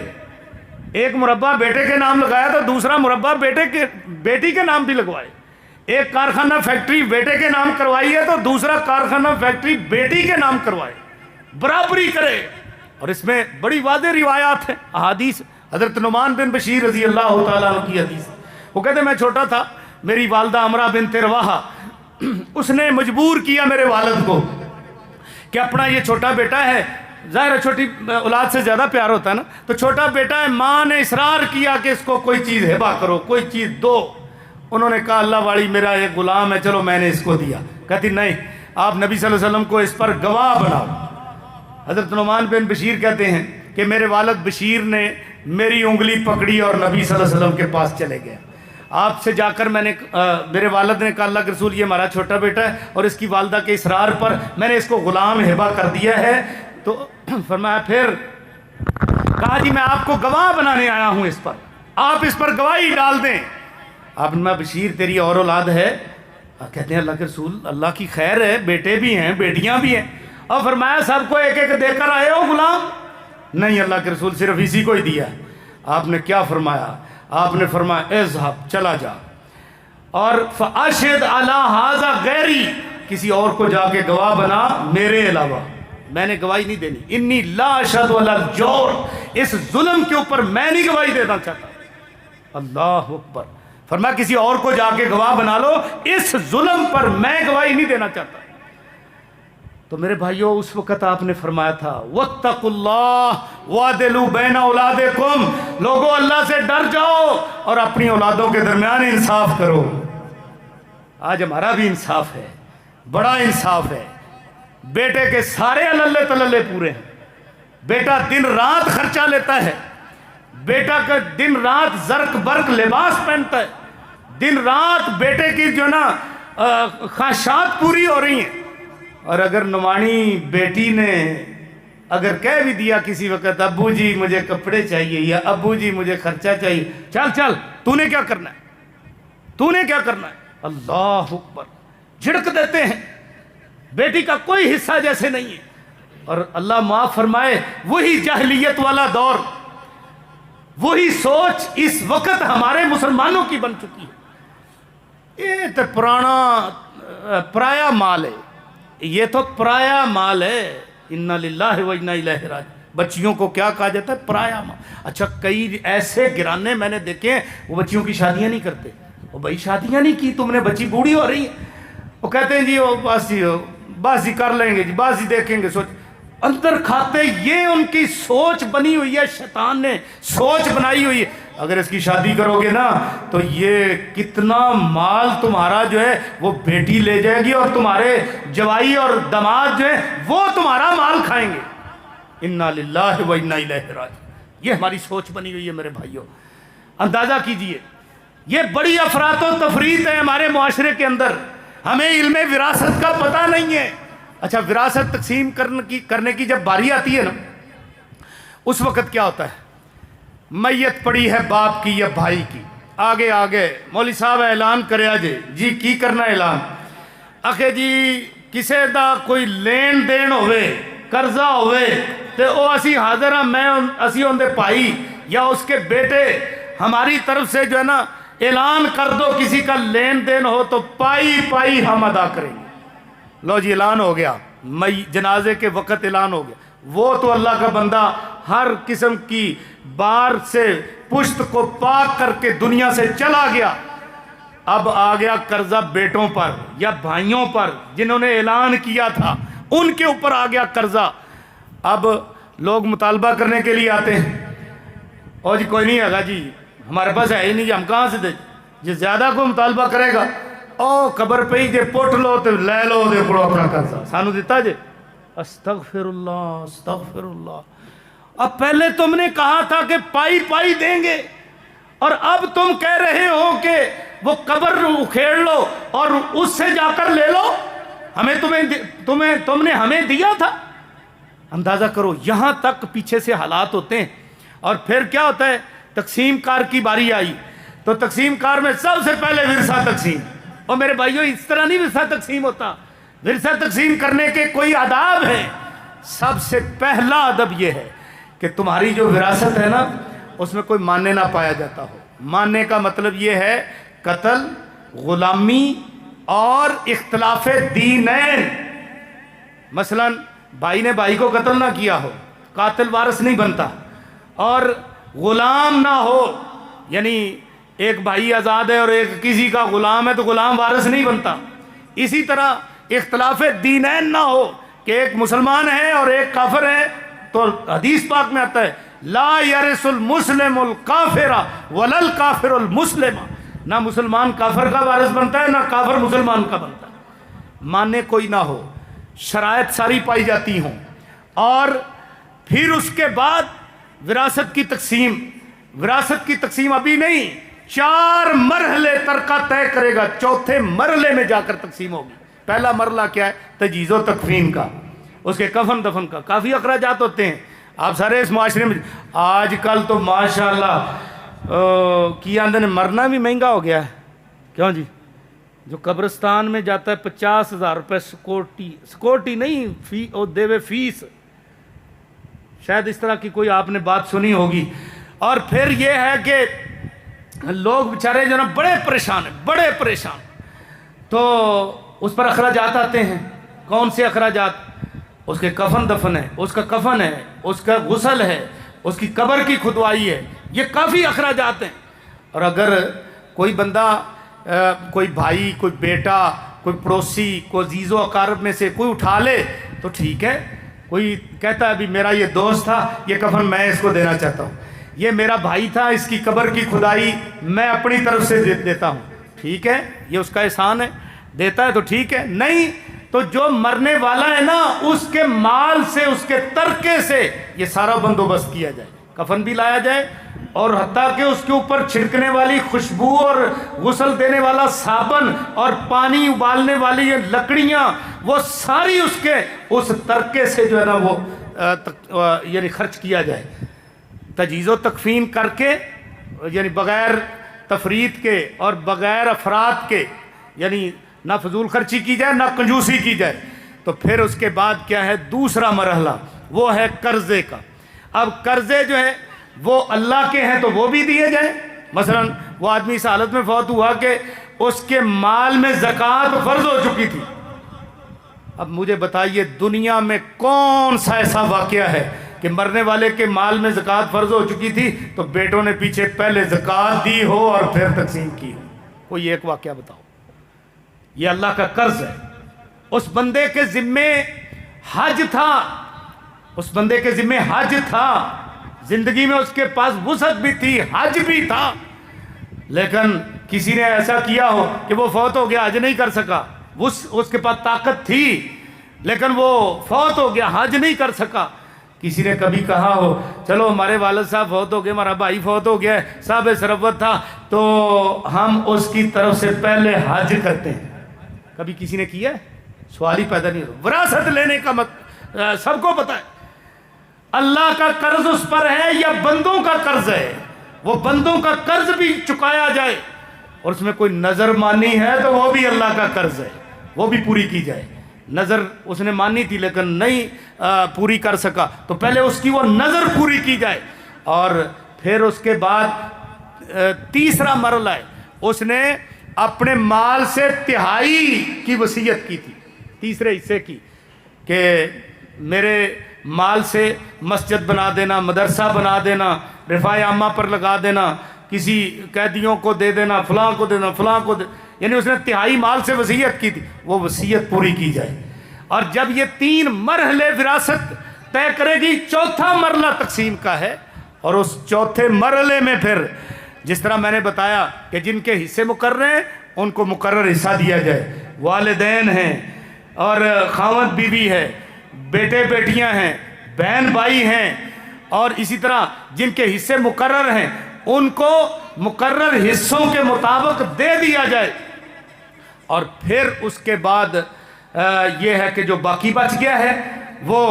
Speaker 2: ایک مربع بیٹے کے نام لگایا تو دوسرا مربع بیٹی کے نام بھی لگوائے. ایک کارخانہ فیکٹری بیٹے کے نام کروائی ہے تو دوسرا کارخانہ فیکٹری بیٹی کے نام کروائے. برابری کرے. اور اس میں بڑی واضح روایات ہیں، احادیث. حضرت نعمان بن بشیر رضی اللہ تعالیٰ عنہ کی حدیث، وہ کہتے ہیں میں چھوٹا تھا، میری والدہ عمرہ بنت رواحہ اس نے مجبور کیا میرے والد کو کہ اپنا یہ چھوٹا بیٹا ہے، ظاہر ہے چھوٹی اولاد سے زیادہ پیار ہوتا ہے نا، تو چھوٹا بیٹا ہے، ماں نے اصرار کیا کہ اس کو کوئی چیز ہبہ کرو، کوئی چیز دو. انہوں نے کہا اللہ والی میرا یہ غلام ہے، چلو میں نے اس کو دیا. کہتی نہیں، آپ نبی صلی اللہ علیہ وسلم کو اس پر گواہ بناؤ. حضرت نعمان بن بشیر کہتے ہیں کہ میرے والد بشیر نے میری انگلی پکڑی اور نبی صلی اللہ علیہ وسلم کے پاس چلے گئے. آپ سے جا کر میرے والد نے کہا اللہ کے رسول یہ ہمارا چھوٹا بیٹا ہے اور اس کی والدہ کے اصرار پر میں نے اس کو غلام ہبہ کر دیا ہے. تو فرمایا پھر؟ کہا جی میں آپ کو گواہ بنانے آیا ہوں اس پر، آپ اس پر گواہی ڈال دیں. آپ نے بشیر تیری اور اولاد ہے؟ کہتے ہیں اللہ کے رسول اللہ کی خیر ہے، بیٹے بھی ہیں بیٹیاں بھی ہیں. اور فرمایا سب کو ایک ایک دے کر آئے ہو غلام؟ نہیں اللہ کے رسول صرف اسی کو ہی دیا. آپ نے کیا فرمایا؟ آپ نے فرمایا اذهب چلا جا اور فاشهد علی ھذا غیری، کسی اور کو جا کے گواہ بنا میرے علاوہ. میں نے گواہی نہیں دینی. انی لا اشہد علی الجور، اس ظلم کے اوپر میں نہیں گواہی دینا چاہتا. اللہ اکبر. فرمایا کسی اور کو جا کے گواہ بنا لو، اس ظلم پر میں گواہی نہیں دینا چاہتا. تو میرے بھائیوں اس وقت آپ نے فرمایا تھا واتقوا اللہ وعدلوا بین اولادکم، لوگوں اللہ سے ڈر جاؤ اور اپنی اولادوں کے درمیان انصاف کرو. آج ہمارا بھی انصاف ہے، بڑا انصاف ہے. بیٹے کے سارے اللہ تللے پورے ہیں. بیٹا دن رات خرچہ لیتا ہے، بیٹا کا دن رات زرق برق لباس پہنتا ہے، دن رات بیٹے کی جو نا خواہشات پوری ہو رہی ہیں. اور اگر نمانی بیٹی نے اگر کہہ بھی دیا کسی وقت ابو جی مجھے کپڑے چاہیے یا ابو جی مجھے خرچہ چاہیے، چل چل تو نے کیا کرنا ہے، تو نے کیا کرنا ہے. اللہ اکبر. جھڑک دیتے ہیں. بیٹی کا کوئی حصہ جیسے نہیں ہے. اور اللہ معاف فرمائے وہی جاہلیت والا دور، وہی سوچ اس وقت ہمارے مسلمانوں کی بن چکی ہے. یہ تو پرایا مال ہے، یہ تو پرایا مال ہے. انا للہ و انا الیہ راجعون. بچیوں کو کیا کہا جاتا ہے؟ پرایا مال. اچھا کئی ایسے گرانے میں نے دیکھے ہیں وہ بچیوں کی شادیاں نہیں کرتے. وہ بھائی شادیاں نہیں کی، تم نے بچی بوڑھی ہو رہی ہے، وہ کہتے ہیں جی وہ باسی کر لیں گے جی، باسی دیکھیں گے. سوچ اندر کھاتے یہ ان کی سوچ بنی ہوئی ہے، شیطان نے سوچ بنائی ہوئی ہے. اگر اس کی شادی کرو گے نا تو یہ کتنا مال تمہارا جو ہے وہ بیٹی لے جائے گی، اور تمہارے جوائی اور داماد جو ہے وہ تمہارا مال کھائیں گے. انا للہ و انا الیہ راجعون. یہ ہماری سوچ بنی ہوئی ہے میرے بھائیوں. اندازہ کیجئے یہ بڑی افراط و تفریط ہے ہمارے معاشرے کے اندر. ہمیں علم وراثت کا پتہ نہیں ہے. اچھا وراثت تقسیم کرنے کی جب باری آتی ہے نا، اس وقت کیا ہوتا ہے؟ میت پڑی ہے باپ کی یا بھائی کی، آگے آگے مولوی صاحب اعلان کریا جی کی کرنا اعلان. آخے جی کسے دا کوئی لین دین ہوئے، قرضہ ہوئے تو وہ اسی حاضر ہیں، میں اسی ان دے بھائی یا اس کے بیٹے ہماری طرف سے جو ہے نا اعلان کر دو کسی کا لین دین ہو تو پائی پائی ہم ادا کریں گے. لو جی اعلان ہو گیا، جنازے کے وقت اعلان ہو گیا. وہ تو اللہ کا بندہ ہر قسم کی بار سے پشت کو پاک کر کے دنیا سے چلا گیا. اب آ گیا قرضہ بیٹوں پر یا بھائیوں پر جنہوں نے اعلان کیا تھا، ان کے اوپر آ گیا قرضہ. اب لوگ مطالبہ کرنے کے لیے آتے ہیں، اور جی کوئی نہیں ہے گا جی ہمارے پاس ہے ہی نہیں، ہم کہاں سے دیں. جس زیادہ کو مطالبہ کرے گا او قبر پہ ہی جے پٹ لو تو لے لو دے پڑو اپنا قرضہ سانو دیتا جے. استغفر اللہ استغفر اللہ. اب پہلے تم نے کہا تھا کہ پائی پائی دیں گے، اور اب تم کہہ رہے ہو کہ وہ قبر اکھیڑ لو اور اس سے جا کر لے لو. ہمیں تم نے ہمیں دیا تھا. اندازہ کرو یہاں تک پیچھے سے حالات ہوتے ہیں. اور پھر کیا ہوتا ہے؟ تقسیم کار کی باری آئی تو تقسیم کار میں سب سے پہلے ورثہ تقسیم. اور میرے بھائیوں اس طرح نہیں ورثہ تقسیم ہوتا. ورثہ تقسیم کرنے کے کوئی آداب ہیں. سب سے پہلا ادب یہ ہے کہ تمہاری جو وراثت ہے نا اس میں کوئی ماننے نہ پایا جاتا ہو. ماننے کا مطلب یہ ہے قتل، غلامی اور اختلاف دینین. مثلا بھائی نے بھائی کو قتل نہ کیا ہو، قاتل وارث نہیں بنتا. اور غلام نہ ہو، یعنی ایک بھائی آزاد ہے اور ایک کسی کا غلام ہے تو غلام وارث نہیں بنتا. اسی طرح اختلاف دینین نہ ہو کہ ایک مسلمان ہے اور ایک کافر ہے، تو حدیث پاک میں آتا ہے لا یرث المسلم الکافر ولا الکافر المسلم. نہ مسلمان کافر کا وارث بنتا ہے نہ کافر مسلمان کا بنتا ہے. ماننے کوئی نہ ہو، شرائط ساری پائی جاتی ہوں. اور پھر اس کے بعد وراثت کی تقسیم. وراثت کی تقسیم ابھی نہیں، 4 مرحلے ترکہ طے کرے گا، 4تھے مرحلے میں جا کر تقسیم ہوگی. پہلا مرحلہ کیا ہے؟ تجہیز و تکفین کا، اس کے کفن دفن کا. کافی اخراجات ہوتے ہیں. آپ سارے اس معاشرے میں آج کل تو ماشاءاللہ کی آندے نے مرنا بھی مہنگا ہو گیا ہے. کیوں جی؟ جو قبرستان میں جاتا ہے 50,000 روپے سکورٹی نہیں دیوے فیس. شاید اس طرح کی کوئی آپ نے بات سنی ہوگی. اور پھر یہ ہے کہ لوگ بیچارے جو نا بڑے پریشان ہیں، بڑے پریشان. تو اس پر اخراجات آتے ہیں. کون سے اخراجات؟ اس کے کفن دفن ہے، اس کا کفن ہے، اس کا غسل ہے، اس کی قبر کی کھدوائی ہے، یہ کافی اخراجات ہیں۔ اور اگر کوئی بندہ کوئی بھائی، کوئی بیٹا، کوئی پڑوسی، کوئی عزیز و اقارب میں سے کوئی اٹھا لے تو ٹھیک ہے، کوئی کہتا ہے ابھی میرا یہ دوست تھا، یہ کفن میں اس کو دینا چاہتا ہوں، یہ میرا بھائی تھا، اس کی قبر کی کھدائی میں اپنی طرف سے دیتا ہوں، ٹھیک ہے، یہ اس کا احسان ہے، دیتا ہے تو ٹھیک ہے۔ نہیں تو جو مرنے والا ہے نا، اس کے مال سے، اس کے ترکے سے یہ سارا بندوبست کیا جائے، کفن بھی لایا جائے، اور حتیٰ کہ اس کے اوپر چھڑکنے والی خوشبو اور غسل دینے والا صابن اور پانی ابالنے والی یہ لکڑیاں، وہ ساری اس کے اس ترکے سے جو ہے نا وہ یعنی خرچ کیا جائے، تجہیز و تکفین کر کے، یعنی بغیر تفرید کے اور بغیر افراد کے، یعنی نہ فضول خرچی کی جائے نہ کنجوسی کی جائے۔ تو پھر اس کے بعد کیا ہے، دوسرا مرحلہ، وہ ہے قرضے کا۔ اب قرضے جو ہے وہ اللہ کے ہیں تو وہ بھی دیے جائیں۔ مثلا وہ آدمی اس حالت میں فوت ہوا کہ اس کے مال میں زکوٰۃ فرض ہو چکی تھی۔ اب مجھے بتائیے دنیا میں کون سا ایسا واقعہ ہے کہ مرنے والے کے مال میں زکوٰۃ فرض ہو چکی تھی تو بیٹوں نے پیچھے پہلے زکوٰۃ دی ہو اور پھر تقسیم کی ہو؟ کوئی ایک واقعہ بتاؤ۔ یہ اللہ کا قرض ہے۔ اس بندے کے ذمے حج تھا، اس بندے کے ذمے حج تھا، زندگی میں اس کے پاس وسعت بھی تھی، حج بھی تھا، لیکن کسی نے ایسا کیا ہو کہ وہ فوت ہو گیا، حج نہیں کر سکا، اس کے پاس طاقت تھی لیکن وہ فوت ہو گیا، حج نہیں کر سکا۔ کسی نے کبھی کہا ہو چلو ہمارے والد صاحب فوت ہو گئے، ہمارا بھائی فوت ہو گیا ہے، صاحب ثروت تھا، تو ہم اس کی طرف سے پہلے حج کرتے ہیں۔ کبھی کسی نے کیا ہے؟ سوال ہی پیدا نہیں ہوتا۔ وراثت لینے کا سب کو پتہ ہے اللہ کا قرض اس پر ہے یا بندوں کا قرض ہے، وہ بندوں کا قرض بھی چکایا جائے، اور اس میں کوئی نظر مانی ہے تو وہ بھی اللہ کا قرض ہے، وہ بھی پوری کی جائے۔ نظر اس نے مانی تھی لیکن نہیں پوری کر سکا تو پہلے اس کی وہ نظر پوری کی جائے، اور پھر اس کے بعد تیسرا مرحلہ ہے، اس نے اپنے مال سے تہائی کی وصیت کی تھی، تیسرے حصے کی، کہ میرے مال سے مسجد بنا دینا، مدرسہ بنا دینا، رفاع عامہ پر لگا دینا، کسی قیدیوں کو دے دینا، فلاں کو دینا، فلاں کو دے، یعنی اس نے تہائی مال سے وصیت کی تھی، وہ وصیت پوری کی جائے۔ اور جب یہ 3 مرحلے وراثت طے کرے گی، چوتھا مرحلہ تقسیم کا ہے، اور اس چوتھے مرحلے میں پھر جس طرح میں نے بتایا کہ جن کے حصے مقرر ہیں ان کو مقرر حصہ دیا جائے، والدین ہیں اور خاوند بیوی ہے، بیٹے بیٹیاں ہیں، بہن بھائی ہیں، اور اسی طرح جن کے حصے مقرر ہیں ان کو مقرر حصوں کے مطابق دے دیا جائے۔ اور پھر اس کے بعد یہ ہے کہ جو باقی بچ گیا ہے وہ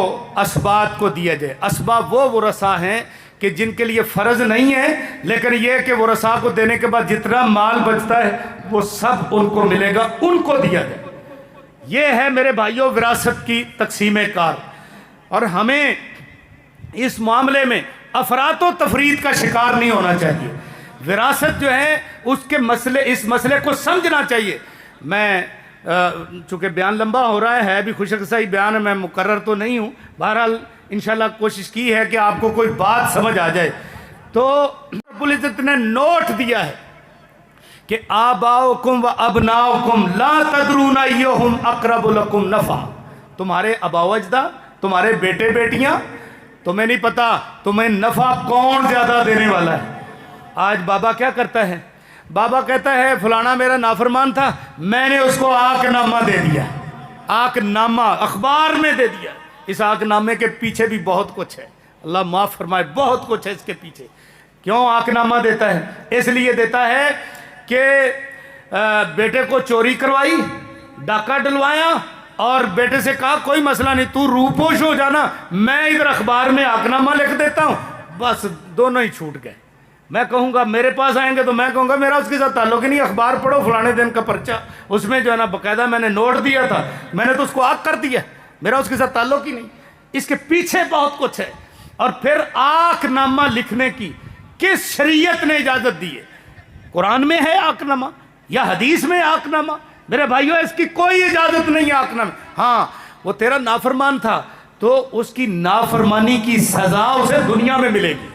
Speaker 2: اسباب کو دیا جائے۔ اسباب وہ ورثاء ہیں کہ جن کے لیے فرض نہیں ہے، لیکن یہ کہ ورثاء کو دینے کے بعد جتنا مال بچتا ہے وہ سب ان کو ملے گا، ان کو دیا جائے۔ یہ ہے میرے بھائیوں وراثت کی تقسیم کار، اور ہمیں اس معاملے میں افراط و تفرید کا شکار نہیں ہونا چاہیے۔ وراثت جو ہے اس مسئلے کو سمجھنا چاہیے۔ میں چونکہ بیان لمبا ہو رہا ہے بھی خوشک صحیح بیان ہے، میں مقرر تو نہیں ہوں، بہرحال انشاءاللہ کوشش کی ہے کہ آپ کو کوئی بات سمجھ آ جائے۔ تو رب العزت نے نوٹ دیا ہے کہ آباؤکم و ابناؤکم لا تدرون ایہم اقرب لکم نفعا، تمہارے آبا و اجداد، تمہارے بیٹے بیٹیاں، تمہیں نہیں پتا تمہیں نفع کون زیادہ دینے والا ہے۔ آج بابا کیا کرتا ہے؟ بابا کہتا ہے فلانا میرا نافرمان تھا، میں نے اس کو آک نامہ دے دیا، آک نامہ اخبار میں دے دیا۔ اس آک نامے کے پیچھے بھی بہت کچھ ہے، اللہ معاف فرمائے، بہت کچھ ہے اس کے پیچھے۔ کیوں آک نامہ دیتا ہے؟ اس لیے دیتا ہے کہ بیٹے کو چوری کروائی، ڈاکہ ڈلوایا، اور بیٹے سے کہا کوئی مسئلہ نہیں، تو روپوش ہو جانا، میں ادھر اخبار میں آک نامہ لکھ دیتا ہوں، بس دونوں ہی چھوٹ گئے۔ میں کہوں گا میرے پاس آئیں گے تو میں کہوں گا میرا اس کے ساتھ تعلق ہی نہیں، اخبار پڑھو فلانے دن کا پرچہ، اس میں جو ہے نا باقاعدہ میں نے نوٹ دیا تھا، میں نے تو اس کو آگ کر دیا، میرا اس کے ساتھ تعلق ہی نہیں۔ اس کے پیچھے بہت کچھ ہے۔ اور پھر آک نامہ لکھنے کی کس شریعت نے اجازت دی ہے؟ قرآن میں ہے آک نامہ یا حدیث میں آک نامہ؟ میرے بھائیوں اس کی کوئی اجازت نہیں ہے آک نامہ۔ ہاں وہ تیرا نافرمان تھا، تو اس کی نافرمانی کی سزا اسے دنیا میں ملے گی.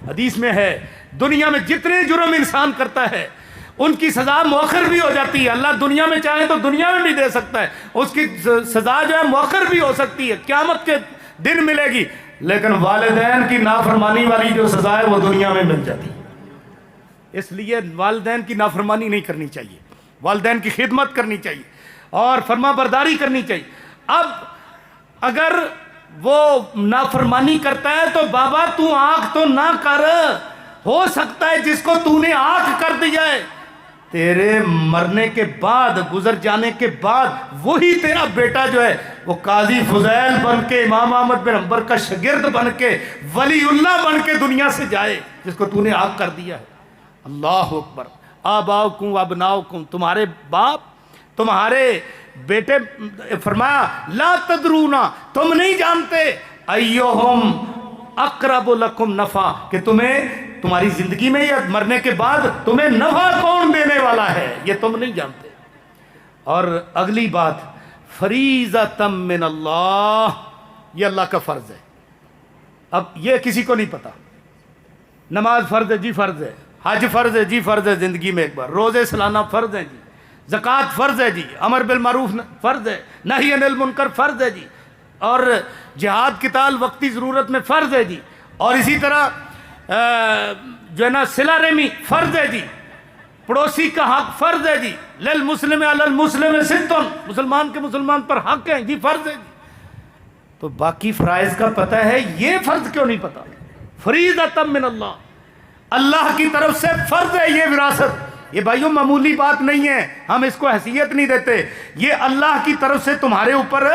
Speaker 2: حدیث میں ہے دنیا میں جتنے جرم انسان کرتا ہے ان کی سزا مؤخر بھی ہو جاتی ہے. اللہ دنیا میں چاہے تو دنیا میں بھی دے سکتا ہے, اس کی سزا جو ہے مؤخر بھی ہو سکتی ہے, قیامت کے دن ملے گی. لیکن والدین کی نافرمانی والی جو سزا ہے وہ دنیا میں مل جاتی ہے. اس لیے والدین کی نافرمانی نہیں کرنی چاہیے, والدین کی خدمت کرنی چاہیے اور فرما برداری کرنی چاہیے. اب اگر وہ نافرمانی کرتا ہے تو بابا تو آنکھ تو نہ کر, ہو سکتا ہے جس کو تو نے آنکھ کر دیا ہے تیرے مرنے کے بعد, گزر جانے کے بعد وہی تیرا بیٹا جو ہے وہ قاضی فضیل بن کے, امام احمد بن حنبل کا شاگرد بن کے, ولی اللہ بن کے دنیا سے جائے جس کو تو نے آنکھ کر دیا ہے. اللہ اکبر. آباؤکم ابناؤکم, تمہارے باپ تمہارے بیٹے, فرمایا لا تدرونا, تم نہیں جانتے, ایہم اقرب لکم نفع, کہ تمہیں تمہاری زندگی میں یا مرنے کے بعد تمہیں نفع کون دینے والا ہے یہ تم نہیں جانتے. اور اگلی بات, فریضۃ من اللہ, یہ اللہ کا فرض ہے. اب یہ کسی کو نہیں پتا. نماز فرض ہے جی, فرض ہے. حج فرض ہے جی, فرض ہے زندگی میں ایک بار. روزے سالانہ فرض ہیں جی. زکوٰۃ فرض ہے جی. امر بالمعروف فرض ہے. نہی عن المنکر فرض ہے جی. اور جہاد قتال وقتی ضرورت میں فرض ہے جی. اور اسی طرح جو ہے نا صلہ رحمی فرض ہے جی. پڑوسی کا حق فرض ہے جی. للمسلم علی المسلم ست, مسلمان کے مسلمان پر حق ہے جی, فرض ہے جی. تو باقی فرائض کا پتہ ہے, یہ فرض کیوں نہیں پتا؟ فریضۃ من اللہ, اللہ کی طرف سے فرض ہے یہ وراثت. یہ بھائیوں معمولی بات نہیں ہے, ہم اس کو حیثیت نہیں دیتے. یہ اللہ کی طرف سے تمہارے اوپر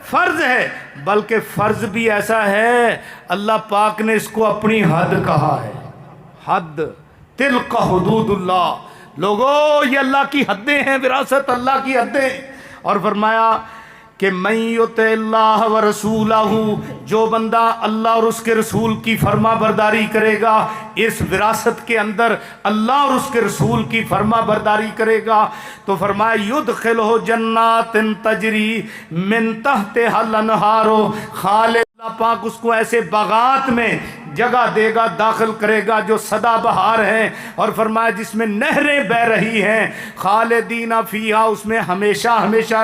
Speaker 2: فرض ہے, بلکہ فرض بھی ایسا ہے اللہ پاک نے اس کو اپنی حد کہا ہے. حد, تلک حدود اللہ. لوگو یہ اللہ کی حدیں ہیں, وراثت اللہ کی حدیں. اور فرمایا کہ من یطع اللہ و رسولہ, جو بندہ اللہ اور اس کے رسول کی فرما برداری کرے گا, اس وراثت کے اندر اللہ اور اس کے رسول کی فرما برداری کرے گا, تو فرمایا یدخلہ جنات تجری من تحتہا الانہار, خالد اللہ پاک اس کو ایسے باغات میں جگہ دے گا, داخل کرے گا جو سدا بہار ہیں. اور فرمایا جس میں نہریں بہ رہی ہیں, خالدین فیہا, اس میں ہمیشہ ہمیشہ